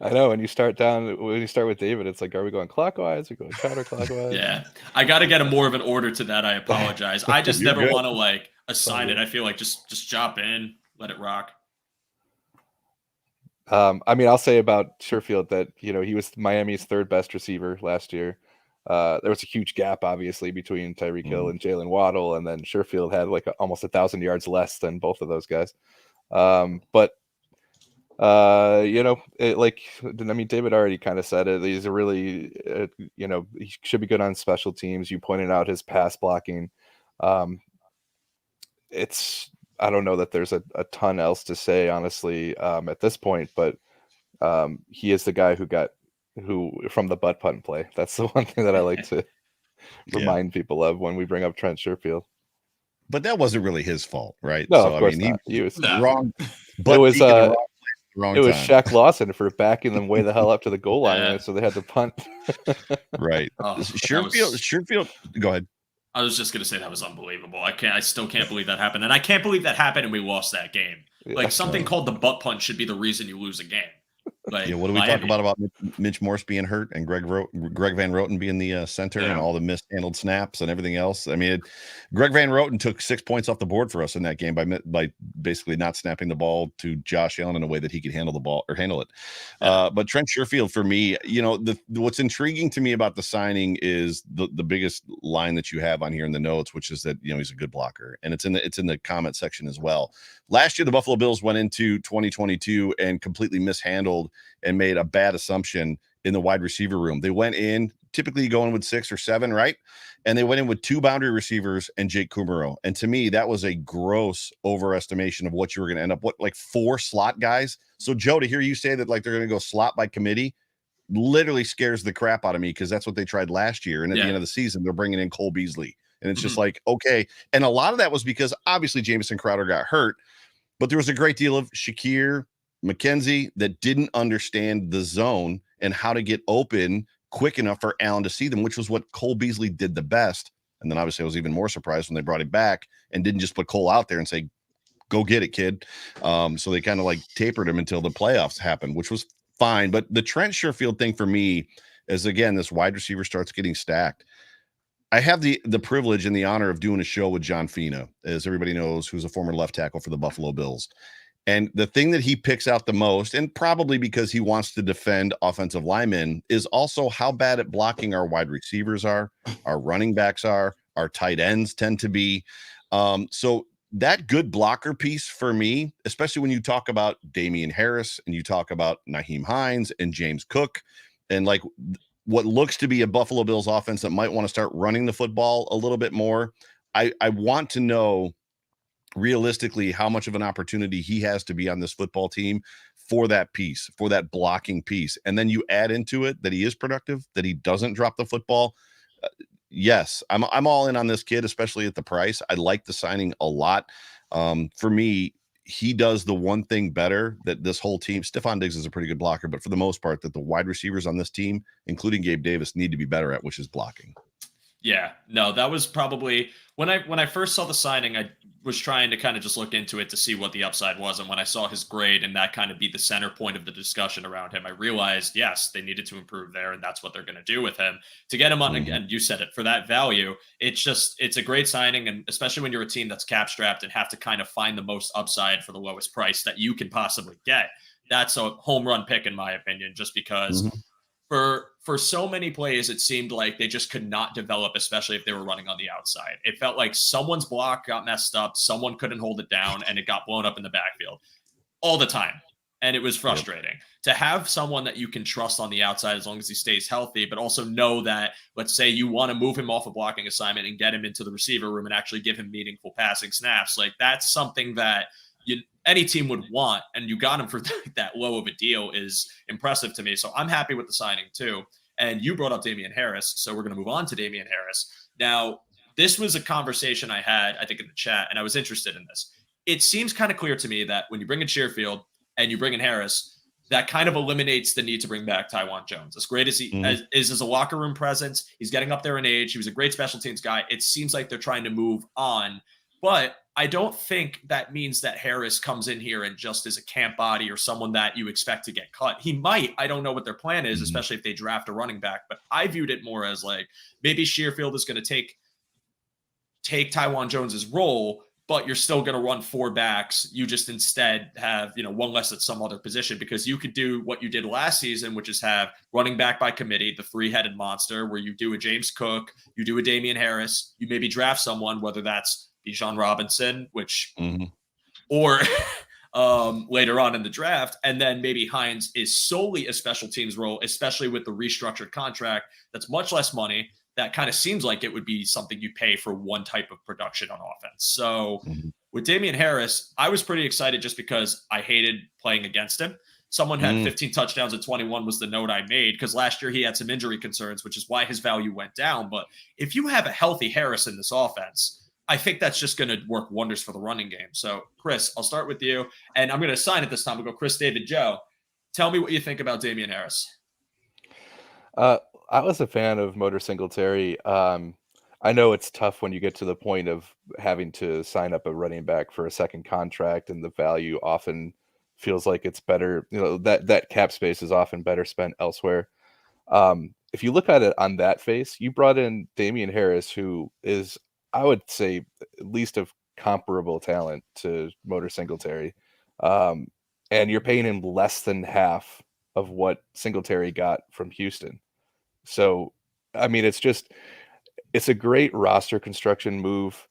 I know when you start with David, it's like, are we going clockwise? Are we going counterclockwise? Yeah, I got to get more of an order to that. I apologize. I just never want to like assign it. I feel like just drop in, let it rock. I mean, I'll say about Sherfield that, he was Miami's third best receiver last year. There was a huge gap, obviously, between Tyreek Hill and Jalen Waddle, and then Sherfield had like almost 1,000 yards less than both of those guys. But David already kind of said it. He's a really, he should be good on special teams. You pointed out his pass blocking. I don't know that there's a ton else to say, honestly, at this point, but he is the guy who from the butt punt play. That's the one thing that I like to remind people of when we bring up Trent Sherfield. But that wasn't really his fault, right? No, of course not. He was wrong. But it was wrong it was time. Shaq Lawson for backing them way the hell up to the goal line, so they had to punt. Right. Sherfield. Go ahead. I was just gonna say that was unbelievable. I still can't believe that happened, and I can't believe that happened and we lost that game. Like something called the butt punch should be the reason you lose a game. Like, what do we talk about Mitch Morse being hurt and Greg Van Roten being the center and all the mishandled snaps and everything else? I mean, Greg Van Roten took 6 points off the board for us in that game by basically not snapping the ball to Josh Allen in a way that he could handle the ball or handle it. But Trent Sherfield, for me, what's intriguing to me about the signing is the biggest line that you have on here in the notes, which is that he's a good blocker, and it's in the comment section as well. Last year, the Buffalo Bills went into 2022 and completely mishandled and made a bad assumption in the wide receiver room. They went in, typically going with 6 or 7, right? And they went in with 2 boundary receivers and Jake Kumaro. And to me, that was a gross overestimation of what you were going to end up with, like 4 slot guys. So, Joe, to hear you say that like they're going to go slot by committee literally scares the crap out of me, because that's what they tried last year. And at the end of the season, they're bringing in Cole Beasley. And it's just like, okay. And a lot of that was because obviously Jamison Crowder got hurt, but there was a great deal of Shakir, McKenzie that didn't understand the zone and how to get open quick enough for Allen to see them, which was what Cole Beasley did the best. And then obviously I was even more surprised when they brought him back and didn't just put Cole out there and say, go get it, kid. So they kind of like tapered him until the playoffs happened, which was fine. But the Trent Sherfield thing for me is, again, this wide receiver starts getting stacked. I have the privilege and the honor of doing a show with John Fina, as everybody knows, who's a former left tackle for the Buffalo Bills. And the thing that he picks out the most, and probably because he wants to defend offensive linemen, is also how bad at blocking our wide receivers are, our running backs are, our tight ends tend to be. So that good blocker piece for me, especially when you talk about Damien Harris and you talk about Nyheim Hines and James Cook, and like what looks to be a Buffalo Bills offense that might want to start running the football a little bit more. I want to know realistically how much of an opportunity he has to be on this football team for that piece, for that blocking piece. And then you add into it that he is productive, that he doesn't drop the football. Yes, I'm all in on this kid, especially at the price. I like the signing a lot. For me, he does the one thing better that this whole team, Stephon Diggs is a pretty good blocker, but for the most part, that the wide receivers on this team, including Gabe Davis, need to be better at, which is blocking. Yeah, no, that was probably when I first saw the signing, I was trying to kind of just look into it to see what the upside was. And when I saw his grade and that kind of be the center point of the discussion around him, I realized, yes, they needed to improve there. And that's what they're going to do with him to get him on again. You said it, for that value. It's a great signing. And especially when you're a team that's cap strapped and have to kind of find the most upside for the lowest price that you can possibly get. That's a home run pick, in my opinion, just because for so many plays, it seemed like they just could not develop, especially if they were running on the outside. It felt like someone's block got messed up, someone couldn't hold it down, and it got blown up in the backfield all the time. And it was frustrating to have someone that you can trust on the outside as long as he stays healthy, but also know that, let's say you want to move him off a blocking assignment and get him into the receiver room and actually give him meaningful passing snaps. Like, that's something that any team would want, and you got him for that low of a deal is impressive to me. So I'm happy with the signing too. And you brought up Damien Harris, so we're going to move on to Damien Harris. Now, this was a conversation I had, I think, in the chat, and I was interested in this. It seems kind of clear to me that when you bring in Sherfield and you bring in Harris, that kind of eliminates the need to bring back Tywan Jones. As great as he is as a locker room presence, he's getting up there in age. He was a great special teams guy. It seems like they're trying to move on. But I don't think that means that Harris comes in here and just is a camp body or someone that you expect to get cut. He might. I don't know what their plan is, especially if they draft a running back. But I viewed it more as like maybe Sherfield is going to take Taiwan Jones's role, but you're still going to run 4 backs. You just instead have, one less at some other position, because you could do what you did last season, which is have running back by committee, the 3-headed monster, where you do a James Cook, you do a Damien Harris, you maybe draft someone, whether that's Bijan Robinson, which, or later on in the draft, and then maybe Hydes is solely a special teams role, especially with the restructured contract. That's much less money. That kind of seems like it would be something you pay for one type of production on offense. So with Damien Harris, I was pretty excited just because I hated playing against him. Someone had 15 touchdowns at 21 was the note I made, because last year he had some injury concerns, which is why his value went down. But if you have a healthy Harris in this offense, I think that's just going to work wonders for the running game. So, Chris, I'll start with you, and I'm going to assign it this time. We'll go Chris, David, Joe. Tell me what you think about Damien Harris. I was a fan of Motor Singletary. I know it's tough when you get to the point of having to sign up a running back for a second contract, and the value often feels like it's better. That cap space is often better spent elsewhere. If you look at it on that face, you brought in Damien Harris, who is, I would say, at least of comparable talent to Motor Singletary. And you're paying him less than half of what Singletary got from Houston. So, I mean, it's a great roster construction move.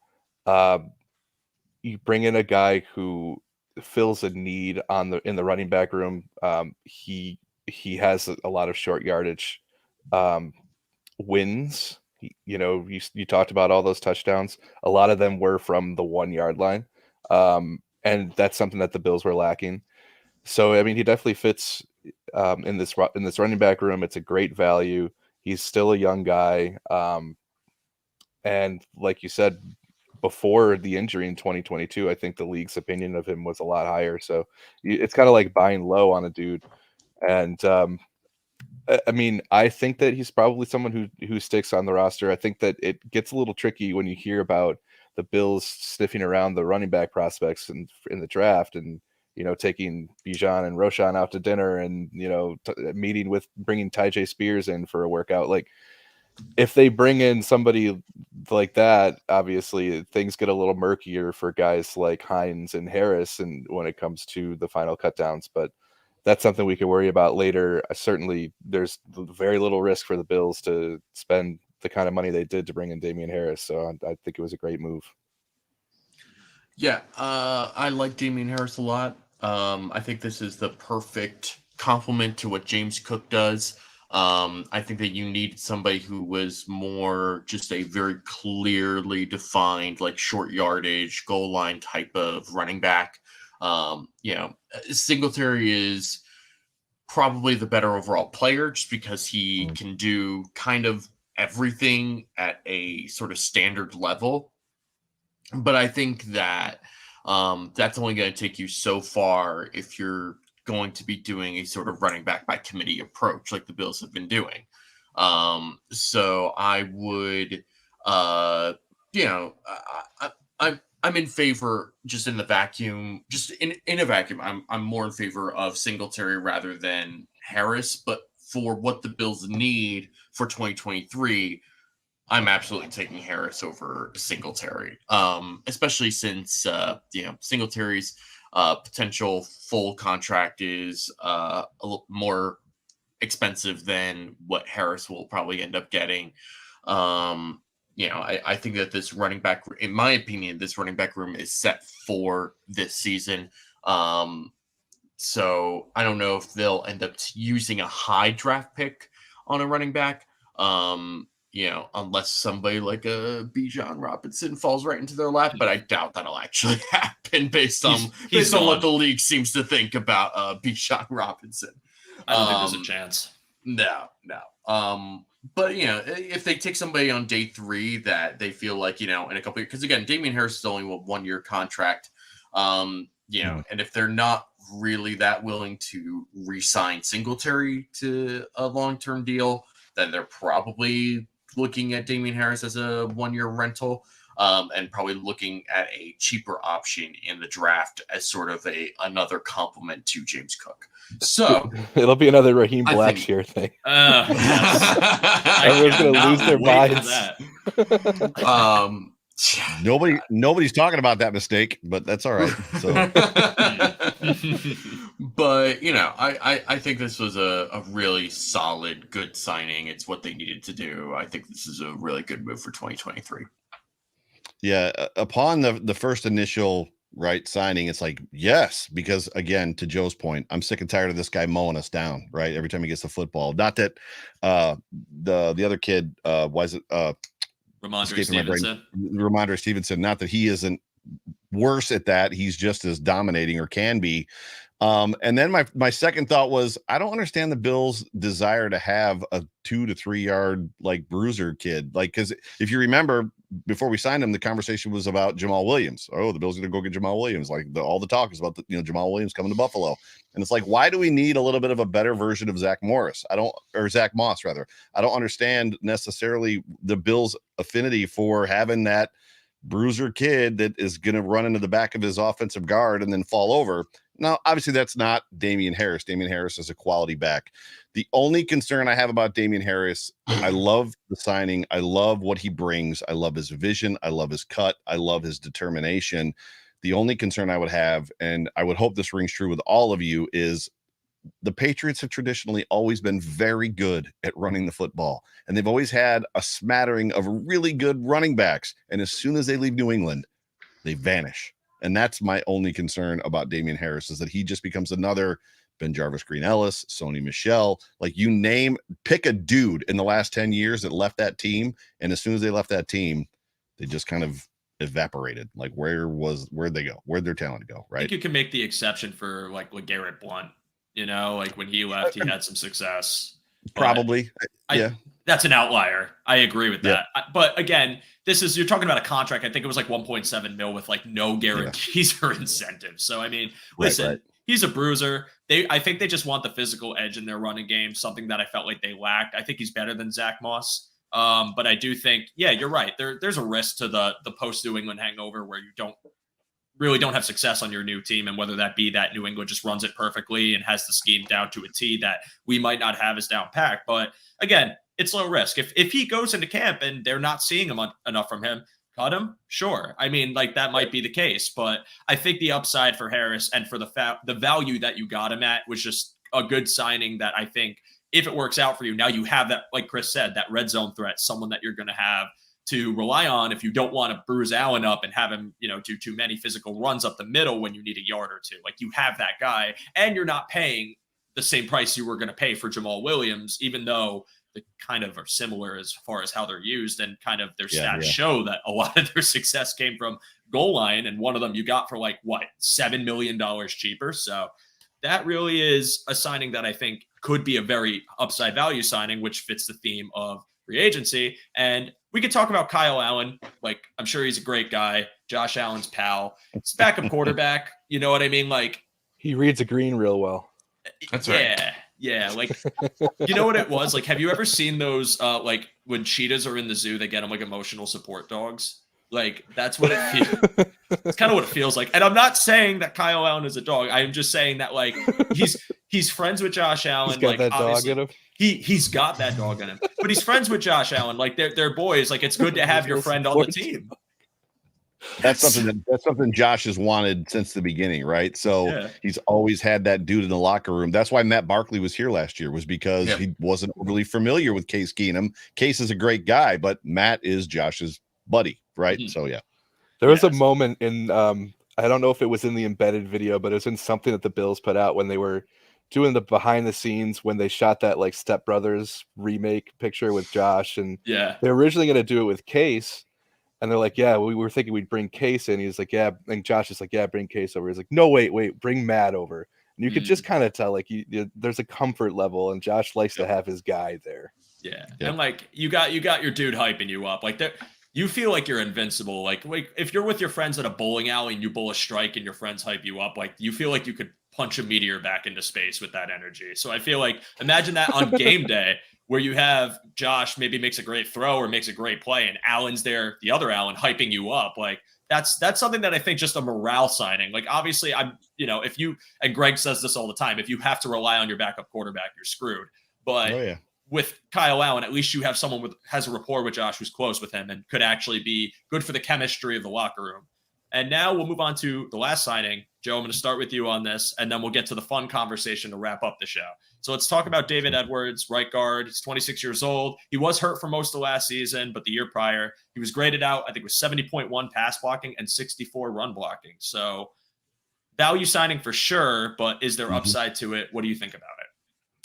You bring in a guy who fills a need in the running back room. He has a lot of short yardage wins. You talked about all those touchdowns. A lot of them were from the 1-yard line. And that's something that the Bills were lacking. So, I mean, he definitely fits in this running back room. It's a great value. He's still a young guy. And like you said, before the injury in 2022, I think the league's opinion of him was a lot higher. So it's kind of like buying low on a dude. And I mean, I think that he's probably someone who sticks on the roster. I think that it gets a little tricky when you hear about the Bills sniffing around the running back prospects in the draft, and taking Bijan and Roshan out to dinner, and bringing Ty Spears in for a workout. Like, if they bring in somebody like that, obviously things get a little murkier for guys like Hydes and Harris, and when it comes to the final cutdowns. But that's something we can worry about later. Certainly, there's very little risk for the Bills to spend the kind of money they did to bring in Damien Harris. So I think it was a great move. Yeah, I like Damien Harris a lot. I think this is the perfect complement to what James Cook does. I think that you need somebody who was more just a very clearly defined, like, short yardage, goal line type of running back. Singletary is probably the better overall player, just because he can do kind of everything at a sort of standard level. But I think that that's only going to take you so far if you're going to be doing a sort of running back by committee approach like the Bills have been doing. So I would, I'm in favor, just in the vacuum, just in a vacuum. I'm more in favor of Singletary rather than Harris. But for what the Bills need for 2023, I'm absolutely taking Harris over Singletary, especially since Singletary's potential full contract is a little more expensive than what Harris will probably end up getting. I think that this running back, in my opinion, this running back room is set for this season. So I don't know if they'll end up using a high draft pick on a running back. Unless somebody like a Bijan Robinson falls right into their lap, but I doubt that'll actually happen based on what the league seems to think about Bijan Robinson. I don't think there's a chance. No. But if they take somebody on day 3 that they feel like, in a couple years, because again, Damien Harris is only a 1-year contract. And if they're not really that willing to re-sign Singletary to a long-term deal, then they're probably looking at Damien Harris as a 1-year rental. and probably looking at a cheaper option in the draft as sort of another complement to James Cook. So it'll be another Raheem I think- Blackshear thing. Yes. Everyone's gonna cannot lose their wait for minds. that. Nobody's talking about that mistake, but that's all right. So, but you know, I think this was a really solid, good signing. It's what they needed to do. I think this is a really good move for 2023. yeah, upon the first initial signing, it's like, yes, because again, to Joe's point, I'm sick and tired of this guy mowing us down, right? Every time he gets the football. Not that the other kid, was it Ramondre Stevenson. Ramondre Stevenson, not that he isn't worse at that, he's just as dominating or can be. And then my second thought was, I don't understand the Bills' desire to have a 2 to 3 yard like bruiser kid. Like, because if you remember, before we signed him, the conversation was about Jamal Williams. Oh, the Bills are going to go get Jamal Williams. Like all the talk is about Jamal Williams coming to Buffalo. And it's like, why do we need a little bit of a better version of Zach Moss rather? I don't understand necessarily the Bills' affinity for having that bruiser kid that is going to run into the back of his offensive guard and then fall over. Now, obviously, that's not Damien Harris. Damien Harris is a quality back. The only concern I have about Damien Harris, I love the signing. I love what he brings. I love his vision. I love his cut. I love his determination. The only concern I would have, and I would hope this rings true with all of you, is the Patriots have traditionally always been very good at running the football, and they've always had a smattering of really good running backs. And as soon as they leave New England, they vanish. And that's my only concern about Damien Harris, is that he just becomes another Ben Jarvis Green Ellis, Sony Michel, like you pick a dude in the last 10 years that left that team. And as soon as they left that team, they just kind of evaporated. Like where'd they go? Where'd their talent go? Right. I think you can make the exception for like LeGarrette Blount, like when he left, he had some success. Probably. Yeah. That's an outlier. I agree with that. Yeah. But again, you're talking about a contract. I think it was like 1.7 mil with like no guarantees or incentives. So, I mean, listen, he's a bruiser. I think they just want the physical edge in their running game, something that I felt like they lacked. I think he's better than Zach Moss. But I do think, you're right. There's a risk to the post-New England hangover where you don't have success on your new team, and whether that be that New England just runs it perfectly and has the scheme down to a T that we might not have as down packed. But again, it's low risk. If he goes into camp and they're not seeing him enough from him, cut him. Sure. I mean, like that might be the case, but I think the upside for Harris and for the value that you got him at was just a good signing that I think if it works out for you, now you have that, like Chris said, that red zone threat, someone that you're going to have to rely on if you don't want to bruise Allen up and have him, do too many physical runs up the middle when you need a yard or two. Like you have that guy, and you're not paying the same price you were going to pay for Jamal Williams, even though they kind of are similar as far as how they're used, and kind of their stats show that a lot of their success came from goal line. And one of them you got for like $7 million cheaper. So that really is a signing that I think could be a very upside value signing, which fits the theme of free agency. And we could talk about Kyle Allen. Like, I'm sure he's a great guy. Josh Allen's pal. He's backup quarterback. You know what I mean? Like, he reads a green real well. That's right. Yeah. Like, you know what it was? Like, have you ever seen those, like when cheetahs are in the zoo, they get them like emotional support dogs? Like, that's what it feels. It's kind of what it feels like. And I'm not saying that Kyle Allen is a dog. I'm just saying that like he's friends with Josh Allen. He's got like that dog in him. He's got that dog in him. But he's friends with Josh Allen. Like they're boys. Like it's good to have your friend on the team. That's something Josh has wanted since the beginning, right? So he's always had that dude in the locker room. That's why Matt Barkley was here last year, was because he wasn't really familiar with Case Keenum. Case is a great guy, but Matt is Josh's buddy, right? Mm-hmm. So there was a moment in I don't know if it was in the embedded video, but it was in something that the Bills put out when they were doing the behind the scenes, when they shot that like Step Brothers remake picture with Josh, and they're originally going to do it with Case, and they're like, we were thinking we'd bring Case in. He's like, and Josh is like, bring Case over. He's like, no, wait, bring Matt over. And you could just kind of tell like there's a comfort level, and Josh likes to have his guy there. And like you got your dude hyping you up, like there. You feel like you're invincible. Like if you're with your friends at a bowling alley and you bowl a strike and your friends hype you up, like you feel like you could punch a meteor back into space with that energy. So I feel like, imagine that on game day where you have Josh maybe makes a great throw or makes a great play, and Allen's there, the other Allen, hyping you up. Like that's something that I think just a morale signing. Like obviously, if you, and Greg says this all the time, if you have to rely on your backup quarterback, you're screwed. But Oh yeah. with Kyle Allen, at least you have someone has a rapport with Josh who's close with him and could actually be good for the chemistry of the locker room. And now we'll move on to the last signing. Joe, I'm going to start with you on this, and then we'll get to the fun conversation to wrap up the show. So let's talk about David Edwards, right guard. He's 26 years old. He was hurt for most of last season, but the year prior, he was graded out, I think it was 70.1 pass blocking and 64 run blocking. So value signing for sure, but is there upside to it? What do you think about it?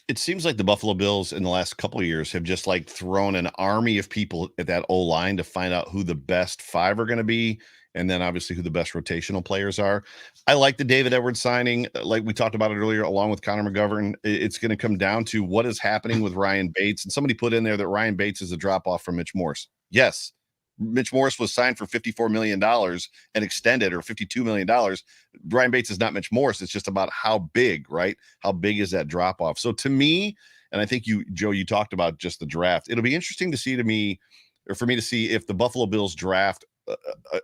It seems like the Buffalo Bills in the last couple of years have just like thrown an army of people at that O-line to find out who the best five are going to be. And then obviously who the best rotational players are. I like the David Edwards signing, like we talked about it earlier, along with Connor McGovern. It's going to come down to what is happening with Ryan Bates. And somebody put in there that Ryan Bates is a drop-off from Mitch Morse. Yes, Mitch Morse was signed for $54 million and extended, or $52 million. Ryan Bates is not Mitch Morse. It's just about how big, right? How big is that drop-off? So to me, and I think you, Joe, you talked about just the draft. It'll be interesting to see for me to see if the Buffalo Bills draft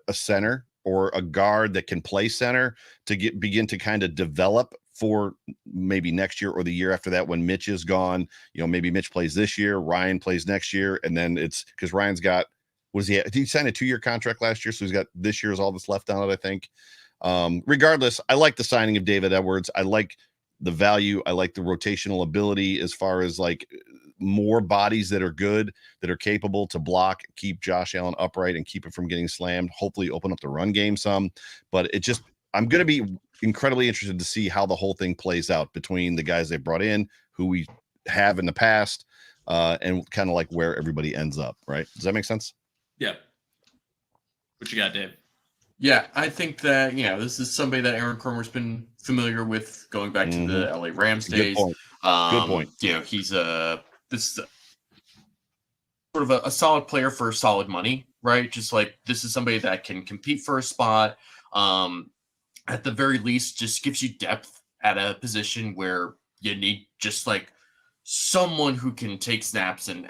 a center or a guard that can play center to begin to kind of develop for maybe next year or the year after that when Mitch is gone. Maybe Mitch plays this year, Ryan plays next year, and then it's because Ryan's got, did he sign a 2-year contract last year? So he's got this year's all that's left on it, I think. Regardless, I like the signing of David Edwards. I like the value. I like the rotational ability as far as like more bodies that are good, that are capable to block, keep Josh Allen upright and keep it from getting slammed, hopefully open up the run game some. But I'm going to be incredibly interested to see how the whole thing plays out between the guys they brought in, who we have in the past, and kind of like where everybody ends up. Right. Does that make sense? Yeah. What you got, Dave? Yeah, I think that, this is somebody that Aaron Cromer's been familiar with going back to the LA Rams days. Good point. He's this is sort of a solid player for solid money, right? Just like this is somebody that can compete for a spot. At the very least, just gives you depth at a position where you need just like someone who can take snaps and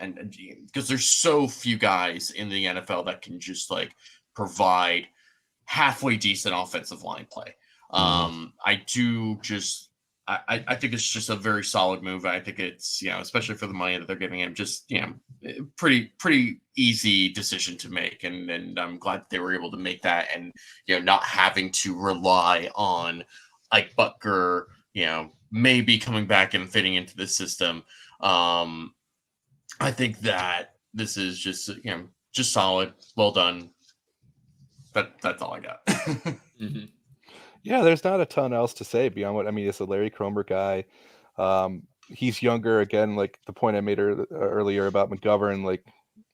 because there's so few guys in the NFL that can just like provide halfway decent offensive line play. I think it's just a very solid move. I think it's, especially for the money that they're giving him, just, pretty easy decision to make. And I'm glad that they were able to make that and, not having to rely on Ike Butker, maybe coming back and fitting into the system. I think that this is just, just solid. Well done. That's all I got. Yeah, there's not a ton else to say beyond what it's a Larry Cromer guy. He's younger again, like the point I made earlier about McGovern. Like,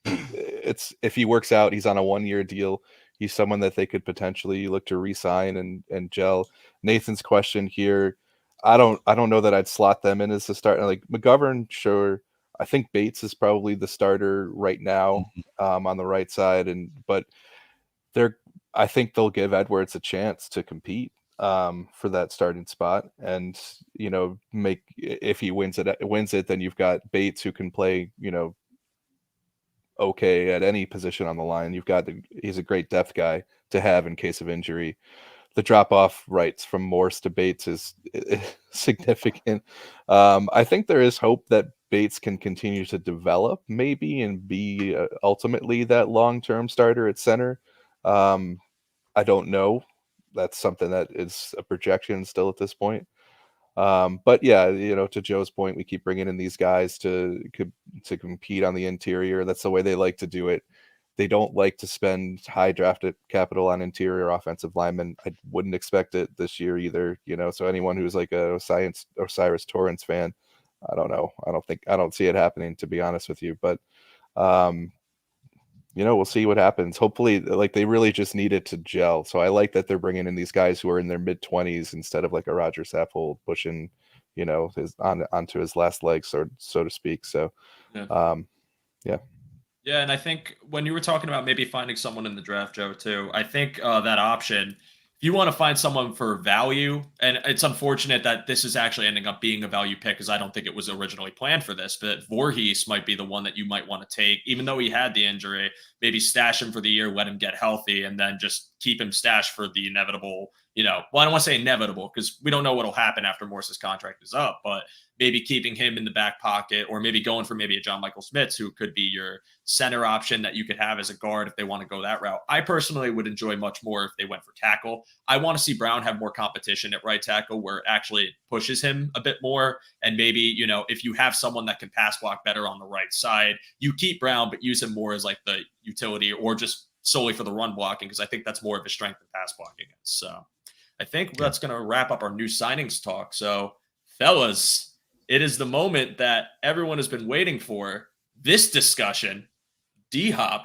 it's if he works out, he's on a 1-year deal. He's someone that they could potentially look to re-sign and gel. Nathan's question here, I don't know that I'd slot them in as a starter. Like McGovern, sure. I think Bates is probably the starter right now on the right side, but I think they'll give Edwards a chance to compete for that starting spot, and make, if he wins it, then you've got Bates who can play okay at any position on the line. He's a great depth guy to have in case of injury. The drop off rights from Morse to Bates is significant. I think there is hope that Bates can continue to develop maybe and be ultimately that long-term starter at center. I don't know. That's something that is a projection still at this point. But yeah, to Joe's point, we keep bringing in these guys to compete on the interior. That's the way they like to do it. They don't like to spend high drafted capital on interior offensive linemen. I wouldn't expect it this year either. So anyone who's like a Osiris Torrence fan, I don't know. I don't see it happening, to be honest with you. But we'll see what happens. Hopefully, like, they really just need it to gel. So I like that they're bringing in these guys who are in their mid-20s instead of like a Roger Saffold pushing, his onto his last legs, so to speak. So, yeah. Yeah, and I think when you were talking about maybe finding someone in the draft, Joe, too, I think that option if you want to find someone for value, and it's unfortunate that this is actually ending up being a value pick because I don't think it was originally planned for this, but Voorhees might be the one that you might want to take, even though he had the injury. Maybe stash him for the year, let him get healthy, and then just keep him stashed for the inevitable, well, I don't want to say inevitable because we don't know what'll happen after Morse's contract is up, but maybe keeping him in the back pocket, or maybe going for maybe a John Michael Smith, who could be your center option that you could have as a guard if they want to go that route. I personally would enjoy much more if they went for tackle. I want to see Brown have more competition at right tackle where it actually pushes him a bit more. And maybe, if you have someone that can pass block better on the right side, you keep Brown, but use him more as like the utility or just solely for the run blocking, because I think that's more of his strength than pass blocking. So I think that's going to wrap up our new signings talk. So, fellas, it is the moment that everyone has been waiting for. This discussion, DHop ?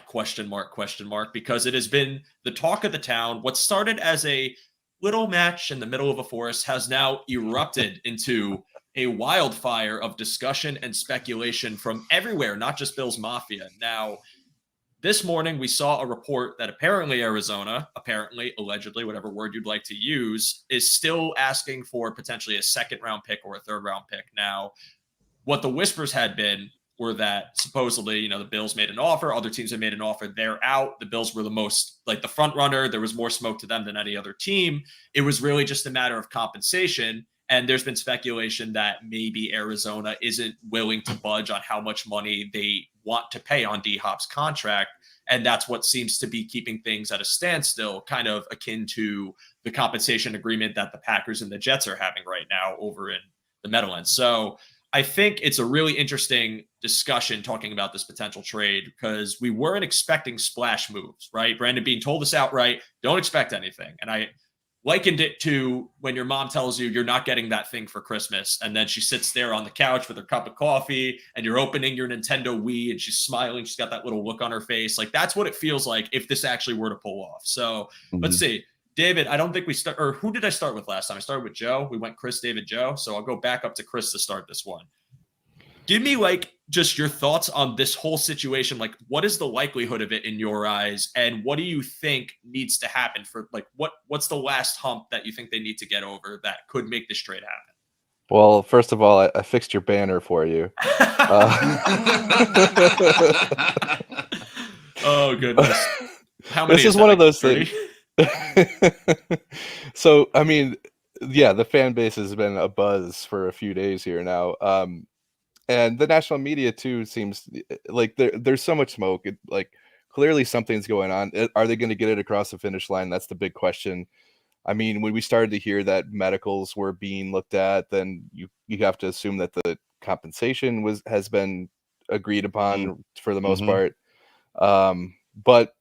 Because it has been the talk of the town. What started as a little match in the middle of a forest has now erupted into a wildfire of discussion and speculation from everywhere, not just Bills Mafia. Now, this morning, we saw a report that apparently Arizona, allegedly, whatever word you'd like to use, is still asking for potentially a second-round pick or a third-round pick. Now, what the whispers had been were that supposedly, the Bills made an offer, other teams had made an offer, they're out. The Bills were the most, like the front runner. There was more smoke to them than any other team. It was really just a matter of compensation. And there's been speculation that maybe Arizona isn't willing to budge on how much money they want to pay on DHop's contract. And that's what seems to be keeping things at a standstill, kind of akin to the compensation agreement that the Packers and the Jets are having right now over in the Meadowlands. So I think it's a really interesting discussion talking about this potential trade because we weren't expecting splash moves, right? Brandon Beane told us outright, don't expect anything. And I likened it to when your mom tells you you're not getting that thing for Christmas, and then she sits there on the couch with her cup of coffee and you're opening your Nintendo Wii and she's smiling. She's got that little look on her face. Like, that's what it feels like if this actually were to pull off. So let's see. David, I don't think we start, or who did I start with last time? I started with Joe. We went Chris, David, Joe. So I'll go back up to Chris to start this one. Give me just your thoughts on this whole situation. Like, what is the likelihood of it in your eyes? And what do you think needs to happen for what's the last hump that you think they need to get over that could make this trade happen? Well, first of all, I fixed your banner for you. Oh, goodness. How many this is one of those 30? things. So, I mean, yeah, the fan base has been a buzz for a few days here now. And the national media too seems like there's so much smoke. Clearly something's going on. Are they going to get it across the finish line? That's the big question. I mean, when we started to hear that medicals were being looked at, then you have to assume that the compensation has been agreed upon for the most part. But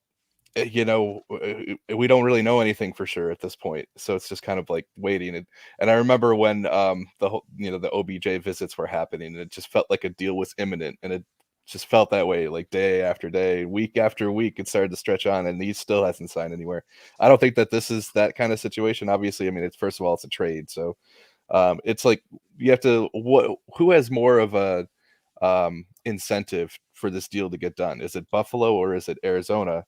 we don't really know anything for sure at this point, so it's just kind of like waiting. And I remember when the OBJ visits were happening, and it just felt like a deal was imminent, and it just felt that way, like day after day, week after week. It started to stretch on, and he still hasn't signed anywhere. I don't think that this is that kind of situation. Obviously, I mean, it's first of all, it's a trade, so it's like you have to who has more of a incentive for this deal to get done? Is it Buffalo or is it Arizona?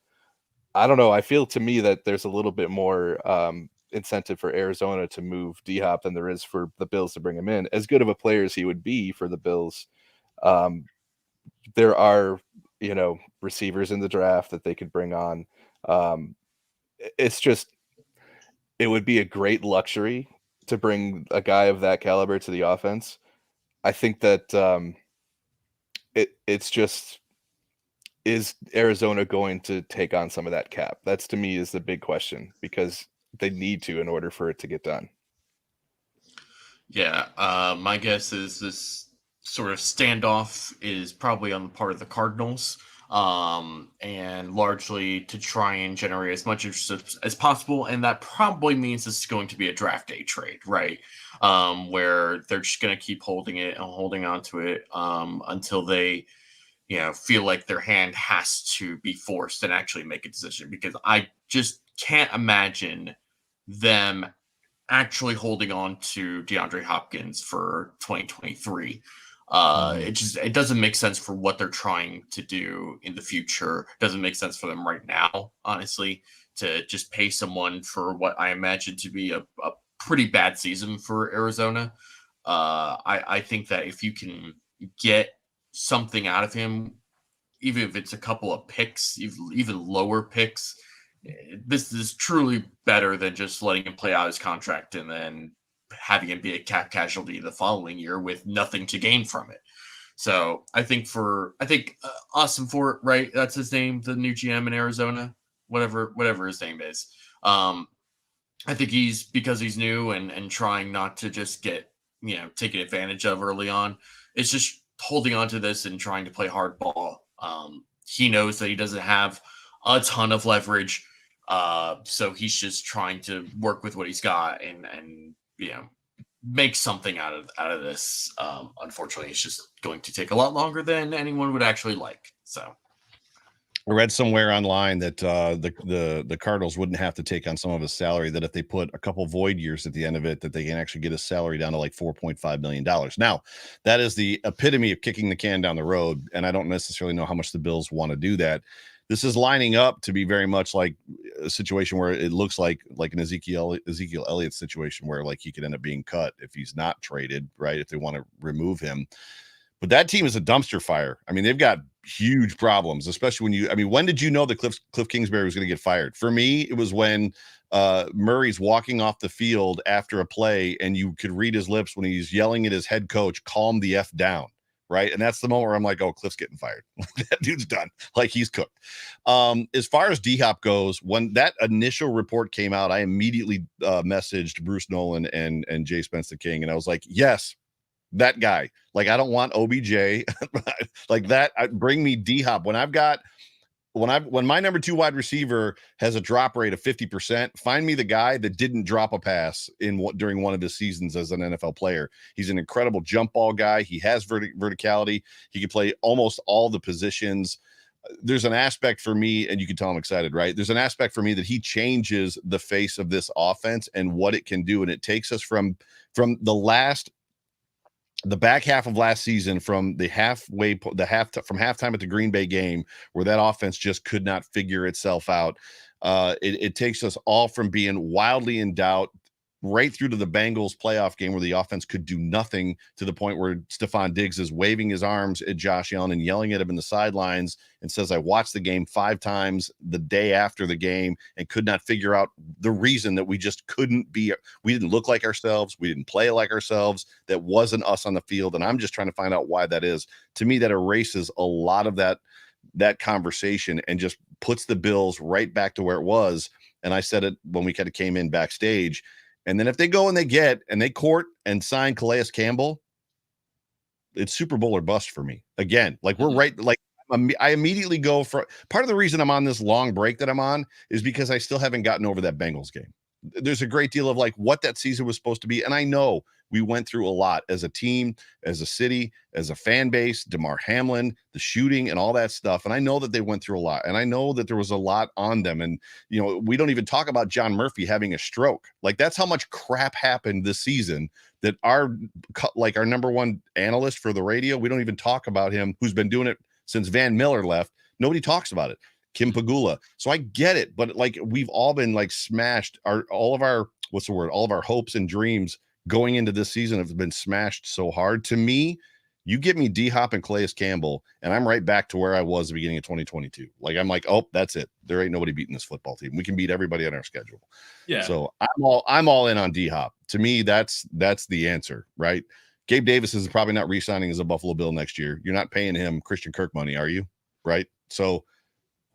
I don't know. I feel to me that there's a little bit more incentive for Arizona to move DHop than there is for the Bills to bring him in. As good of a player as he would be for the Bills, there are, receivers in the draft that they could bring on. It's just, it would be a great luxury to bring a guy of that caliber to the offense. I think that it's just, is Arizona going to take on some of that cap? That's, to me, is the big question, because they need to in order for it to get done. Yeah, my guess is this sort of standoff is probably on the part of the Cardinals, and largely to try and generate as much interest as possible. And that probably means this is going to be a draft day trade, right? Where they're just going to keep holding it and holding on to it until they feel like their hand has to be forced and actually make a decision, because I just can't imagine them actually holding on to DeAndre Hopkins for 2023. It doesn't make sense for what they're trying to do in the future. It doesn't make sense for them right now, honestly. to just pay someone for what I imagine to be a pretty bad season for Arizona. I think that if you can get something out of him, even if it's a couple of picks, even lower picks, this is truly better than just letting him play out his contract and then having him be a cap casualty the following year with nothing to gain from it. So I think Austin Fort, right? That's his name, the new GM in Arizona, whatever his name is. I think because he's new and trying not to just get, taken advantage of early on. It's just holding on to this and trying to play hardball. He knows that he doesn't have a ton of leverage. So he's just trying to work with what he's got and make something out of this. Unfortunately, it's just going to take a lot longer than anyone would actually like. So I read somewhere online that the Cardinals wouldn't have to take on some of his salary, that if they put a couple void years at the end of it, that they can actually get his salary down to like $4.5 million. Now, that is the epitome of kicking the can down the road, and I don't necessarily know how much the Bills want to do that. This is lining up to be very much like a situation where it looks like an Ezekiel Elliott situation where like he could end up being cut if he's not traded, right? If they want to remove him. But that team is a dumpster fire. I mean, they've got huge problems, especially when did you know that Cliff Kingsbury was going to get fired? For me, it was when Murray's walking off the field after a play and you could read his lips when he's yelling at his head coach, calm the F down. Right. And that's the moment where I'm like, oh, Cliff's getting fired. That dude's done. Like, he's cooked. As far as DHop goes, when that initial report came out, I immediately messaged Bruce Nolan and Jay Spence the King. And I was like, yes, that guy. Like, I don't want OBJ like that. Bring me DHop. When my number 2 wide receiver has a drop rate of 50%, find me the guy that didn't drop a pass during one of his seasons as an NFL player. He's an incredible jump ball guy. He has verticality. He can play almost all the positions. There's an aspect for me, and you can tell I'm excited, right? There's an aspect for me that he changes the face of this offense and what it can do. And it takes us from the back half of last season, from halftime at the Green Bay game, where that offense just could not figure itself out. It takes us all from being wildly in doubt right through to the Bengals playoff game where the offense could do nothing, to the point where Stephon Diggs is waving his arms at Josh Allen and yelling at him in the sidelines and says, I watched the game 5 times the day after the game and could not figure out the reason that we didn't look like ourselves. We didn't play like ourselves. That wasn't us on the field. And I'm just trying to find out why that is. To me, that erases a lot of that conversation and just puts the Bills right back to where it was. And I said it when we kind of came in backstage. And then if they go and they court and sign Calais Campbell, it's Super Bowl or bust for me. Again, like, we're right. Like, I immediately go for part of the reason I'm on this long break that I'm on is because I still haven't gotten over that Bengals game. There's a great deal of like what that season was supposed to be. And I know we went through a lot as a team, as a city, as a fan base, DeMar Hamlin, the shooting and all that stuff. And I know that they went through a lot, and I know that there was a lot on them. And, we don't even talk about John Murphy having a stroke. Like, that's how much crap happened this season that our number 1 analyst for the radio, we don't even talk about him, who's been doing it since Van Miller left. Nobody talks about it. Kim Pagula. So I get it, but like, we've all been like smashed. All of our hopes and dreams going into this season have been smashed so hard. To me, you give me DHop and Calais Campbell, and I'm right back to where I was at the beginning of 2022. Like, I'm like, oh, that's it. There ain't nobody beating this football team. We can beat everybody on our schedule. Yeah. So I'm all in on DHop. To me, that's the answer, right? Gabe Davis is probably not re-signing as a Buffalo Bill next year. You're not paying him Christian Kirk money, are you? Right? So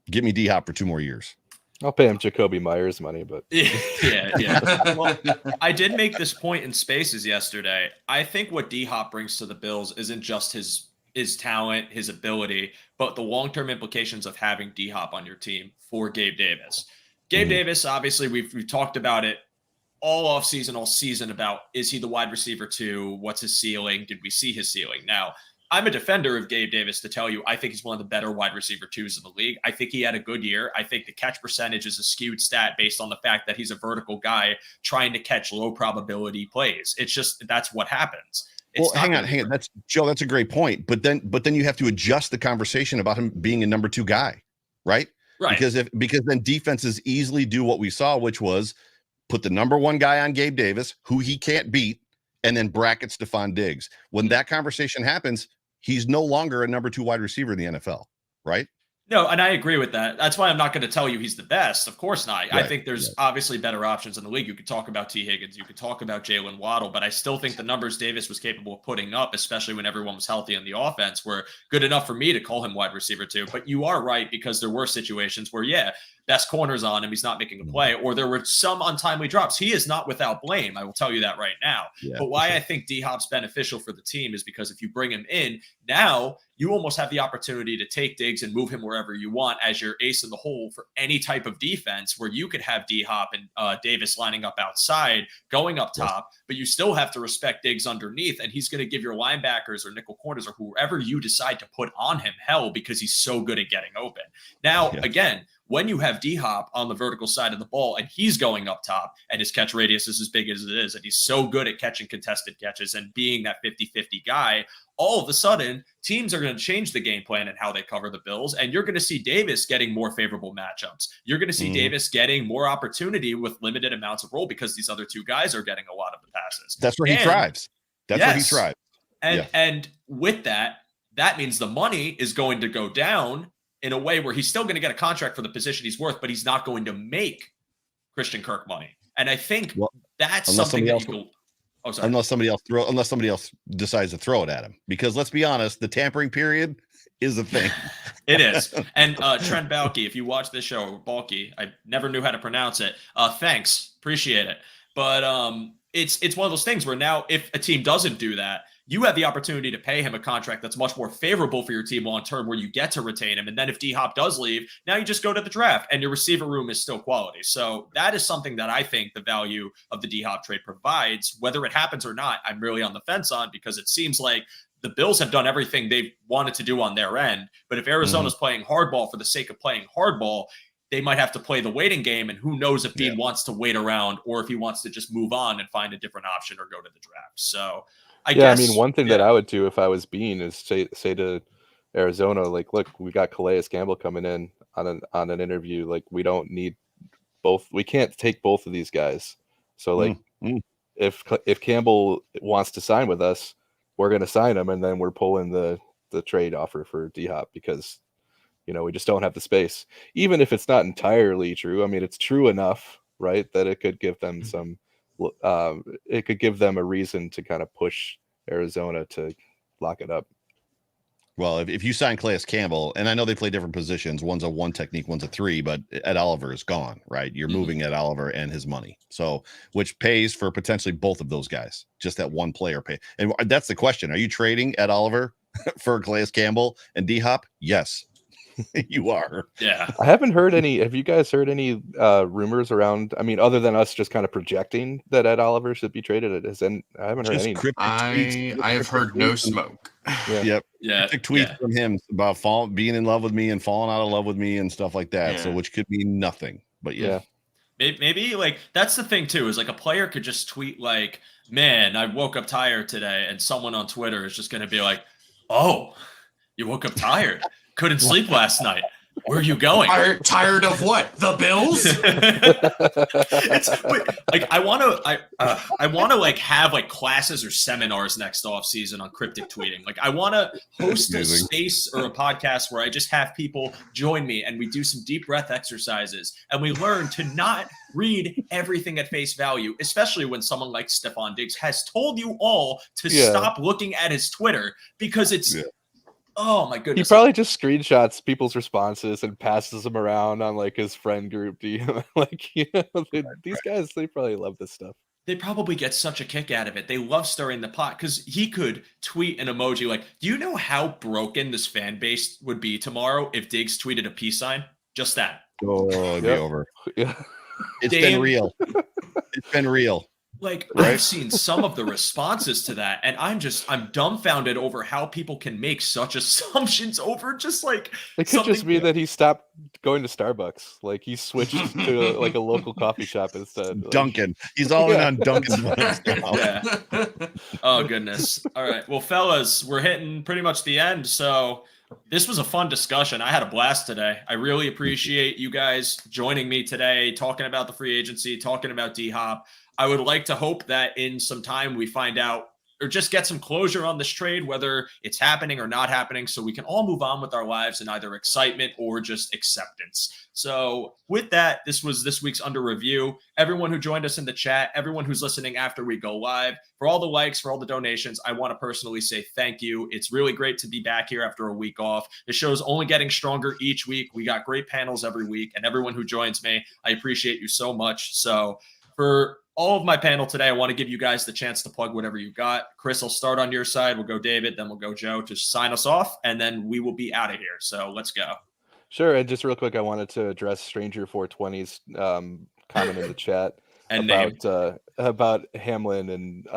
give me DHop for 2 more years. I'll pay him Jacoby Myers money, but yeah. Well, I did make this point in Spaces yesterday. I think what DHop brings to the Bills isn't just his talent, his ability, but the long-term implications of having DHop on your team for Gabe Davis. Gabe Davis, obviously, we've talked about it all season about, is he the wide receiver 2? What's his ceiling? Did we see his ceiling? Now, I'm a defender of Gabe Davis to tell you, I think he's one of the better wide receiver 2s in the league. I think he had a good year. I think the catch percentage is a skewed stat based on the fact that he's a vertical guy trying to catch low probability plays. It's just, that's what happens. Well, hang on. That's Joe. That's a great point. But then you have to adjust the conversation about him being a number 2 guy, right? Right. Because then defenses easily do what we saw, which was put the number one guy on Gabe Davis, who he can't beat, and then bracket Stephon Diggs. When that conversation happens, he's no longer a number 2 wide receiver in the NFL, right? No, and I agree with that. That's why I'm not going to tell you he's the best. Of course not. Right. I think there's obviously better options in the league. You could talk about T. Higgins. You could talk about Jalen Waddle, but I still think the numbers Davis was capable of putting up, especially when everyone was healthy in the offense, were good enough for me to call him wide receiver 2. But you are right, because there were situations where, best corners on him, he's not making a play, or there were some untimely drops. He is not without blame. I will tell you that right now. But why I think D-Hop's beneficial for the team is because if you bring him in, now you almost have the opportunity to take Diggs and move him wherever you want as your ace in the hole for any type of defense, where you could have D-Hop and Davis lining up outside, going up top, but you still have to respect Diggs underneath, and he's going to give your linebackers or nickel corners or whoever you decide to put on him hell, because he's so good at getting open. Now, again, when you have D-Hop on the vertical side of the ball and he's going up top and his catch radius is as big as it is, and he's so good at catching contested catches and being that 50-50 guy, all of a sudden teams are going to change the game plan and how they cover the Bills. And you're going to see Davis getting more favorable matchups. You're going to see Davis getting more opportunity with limited amounts of role, because these other 2 guys are getting a lot of the passes. That's where he thrives. That's where he thrives. And with that means the money is going to go down in a way where he's still going to get a contract for the position he's worth, but he's not going to make Christian Kirk money. And I think that's something that unless somebody else decides to throw it at him, because let's be honest, the tampering period is a thing. It is. And Trent Balky, if you watch this show, Balky, I never knew how to pronounce it. Thanks, appreciate it. But it's one of those things where now, if a team doesn't do that, you have the opportunity to pay him a contract that's much more favorable for your team long term, where you get to retain him. And then if D-Hop does leave, now you just go to the draft and your receiver room is still quality. So that is something that I think the value of the D-Hop trade provides. Whether it happens or not, I'm really on the fence on, because it seems like the Bills have done everything they've wanted to do on their end. But if Arizona's playing hardball for the sake of playing hardball, they might have to play the waiting game. And who knows if Dean wants to wait around, or if he wants to just move on and find a different option or go to the draft. So I guess, one thing that I would do if I was Bean is say to Arizona, like, look, we got Calais Campbell coming in on an interview. Like, we don't need both. We can't take both of these guys. So like, if Campbell wants to sign with us, we're going to sign him, and then we're pulling the trade offer for D-Hop, because we just don't have the space. Even if it's not entirely true, I mean, it's true enough, right, that it could give them some. It could give them a reason to kind of push Arizona to lock it up. Well, if you sign Calais Campbell, and I know they play different positions, one's a 1 technique, one's a 3, but Ed Oliver is gone, right? You're moving Ed Oliver and his money. So, which pays for potentially both of those guys, just that one player pay. And that's the question. Are you trading Ed Oliver for Calais Campbell and D-Hop? Yes. You are. Yeah. I haven't heard any. Have you guys heard any rumors around? I mean, other than us just kind of projecting that Ed Oliver should be traded? I haven't heard any. I have heard no smoke. Yep. Tweets from him about being in love with me and falling out of love with me and stuff like that. Yeah. So, which could mean nothing. But maybe like that's the thing too, is like a player could just tweet like, "Man, I woke up tired today," and someone on Twitter is just going to be like, "Oh, you woke up tired." Couldn't sleep last night. Where are you going? Tired of what? The Bills? I want to like have like classes or seminars next off season on cryptic tweeting. Like I want to host a space or a podcast where I just have people join me and we do some deep breath exercises and we learn to not read everything at face value, especially when someone like Stephon Diggs has told you all to stop looking at his Twitter because it's oh my goodness. He probably just screenshots people's responses and passes them around on like his friend group. Like, these guys, they probably love this stuff. They probably get such a kick out of it. They love stirring the pot because he could tweet an emoji like, do you know how broken this fan base would be tomorrow if Diggs tweeted a peace sign? Just that. Oh, it'd be over. Yeah. It's been real. It's been real. Like, right? I've seen some of the responses to that, and I'm dumbfounded over how people can make such assumptions over just like it could just be that he stopped going to Starbucks. Like he switched to like a local coffee shop instead. Like, Dunkin'. He's all in on Dunkin'. Yeah. Oh goodness. All right. Well, fellas, we're hitting pretty much the end. So This was a fun discussion. I had a blast today. I really appreciate you guys joining me today, talking about the free agency, talking about DHop. I would like to hope that in some time we find out or just get some closure on this trade, whether it's happening or not happening, so we can all move on with our lives in either excitement or just acceptance. So with that, this was this week's Under Review. Everyone who joined us in the chat, everyone who's listening after we go live, for all the likes, for all the donations, I want to personally say thank you. It's really great to be back here after a week off. The show's only getting stronger each week. We got great panels every week, and everyone who joins me, I appreciate you so much. So for all of my panel today, I want to give you guys the chance to plug whatever you got. Chris, I'll start on your side. We'll go David, then we'll go Joe to sign us off, and then we will be out of here. So let's go. Sure. And just real quick, I wanted to address Stranger 420's comment in the chat And about Hamlin, and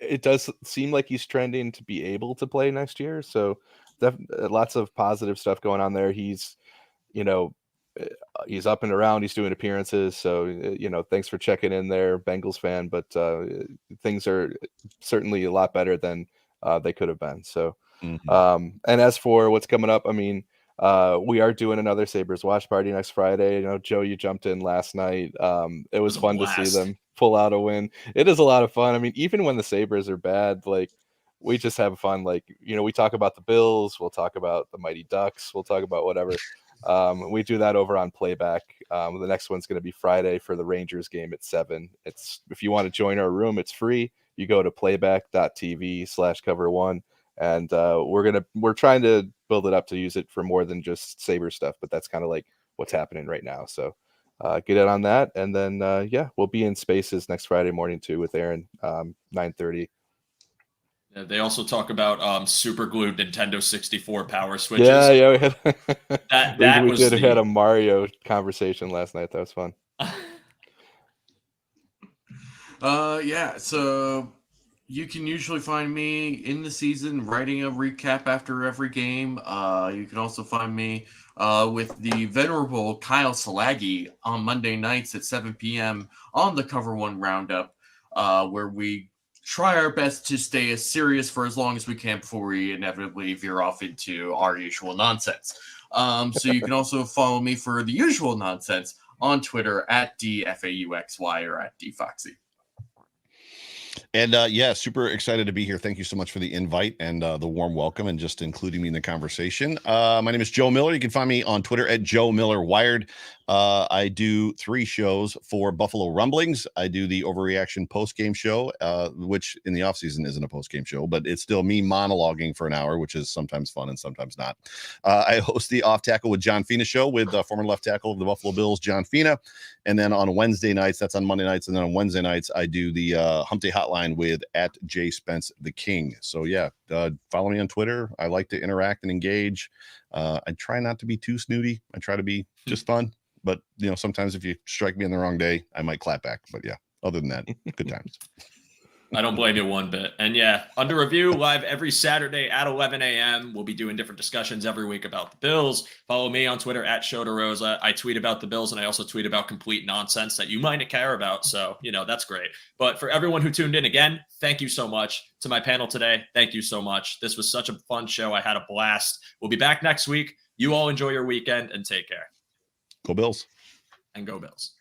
it does seem like he's trending to be able to play next year. So lots of positive stuff going on there. He's, he's up and around. He's doing appearances. So, thanks for checking in there, Bengals fan. But things are certainly a lot better than they could have been. So, and as for what's coming up, I mean, we are doing another Sabres watch party next Friday. Joe, you jumped in last night. It was fun to see them pull out a win. It is a lot of fun. I mean, even when the Sabres are bad, like, we just have fun. Like, we talk about the Bills, we'll talk about the Mighty Ducks, we'll talk about whatever. We do that over on Playback. The next one's going to be Friday for the Rangers game at 7. If you want to join our room, it's free. You go to playback.tv/cover1. And we're trying to build it up to use it for more than just Sabre stuff, but that's kind of like what's happening right now. So get it on that. And then, we'll be in Spaces next Friday morning too with Aaron, 9:30. They also talk about super glued Nintendo 64 power switches. Yeah, we had we had a Mario conversation last night. That was fun. So you can usually find me in the season writing a recap after every game. You can also find me with the venerable Kyle Salagi on Monday nights at 7 p.m. on the Cover One Roundup, where we try our best to stay as serious for as long as we can before we inevitably veer off into our usual nonsense. So you can also follow me for the usual nonsense on Twitter at DFAUXY or at DFoxy. And super excited to be here. Thank you so much for the invite and the warm welcome and just including me in the conversation. My name is Joe Miller. You can find me on Twitter at Joe Miller Wired. I do 3 shows for Buffalo Rumblings. I do the Overreaction post-game show, which in the offseason isn't a post-game show, but it's still me monologuing for an hour, which is sometimes fun and sometimes not. I host the Off Tackle with John Fina show with former left tackle of the Buffalo Bills, John Fina. And then on Wednesday nights, that's on Monday nights. And then on Wednesday nights, I do the Hump Day Hotline with at J Spence the King. So follow me on Twitter. I like to interact and engage. I try not to be too snooty. I try to be just fun. But, sometimes if you strike me on the wrong day, I might clap back. But other than that, good times. I don't blame you one bit. And Under Review live every Saturday at 11 a.m. We'll be doing different discussions every week about the Bills. Follow me on Twitter at ShowDeRosa. I tweet about the Bills, and I also tweet about complete nonsense that you might care about. So, that's great. But for everyone who tuned in again, thank you so much. To my panel today, thank you so much. This was such a fun show. I had a blast. We'll be back next week. You all enjoy your weekend and take care. Go Bills. And go Bills.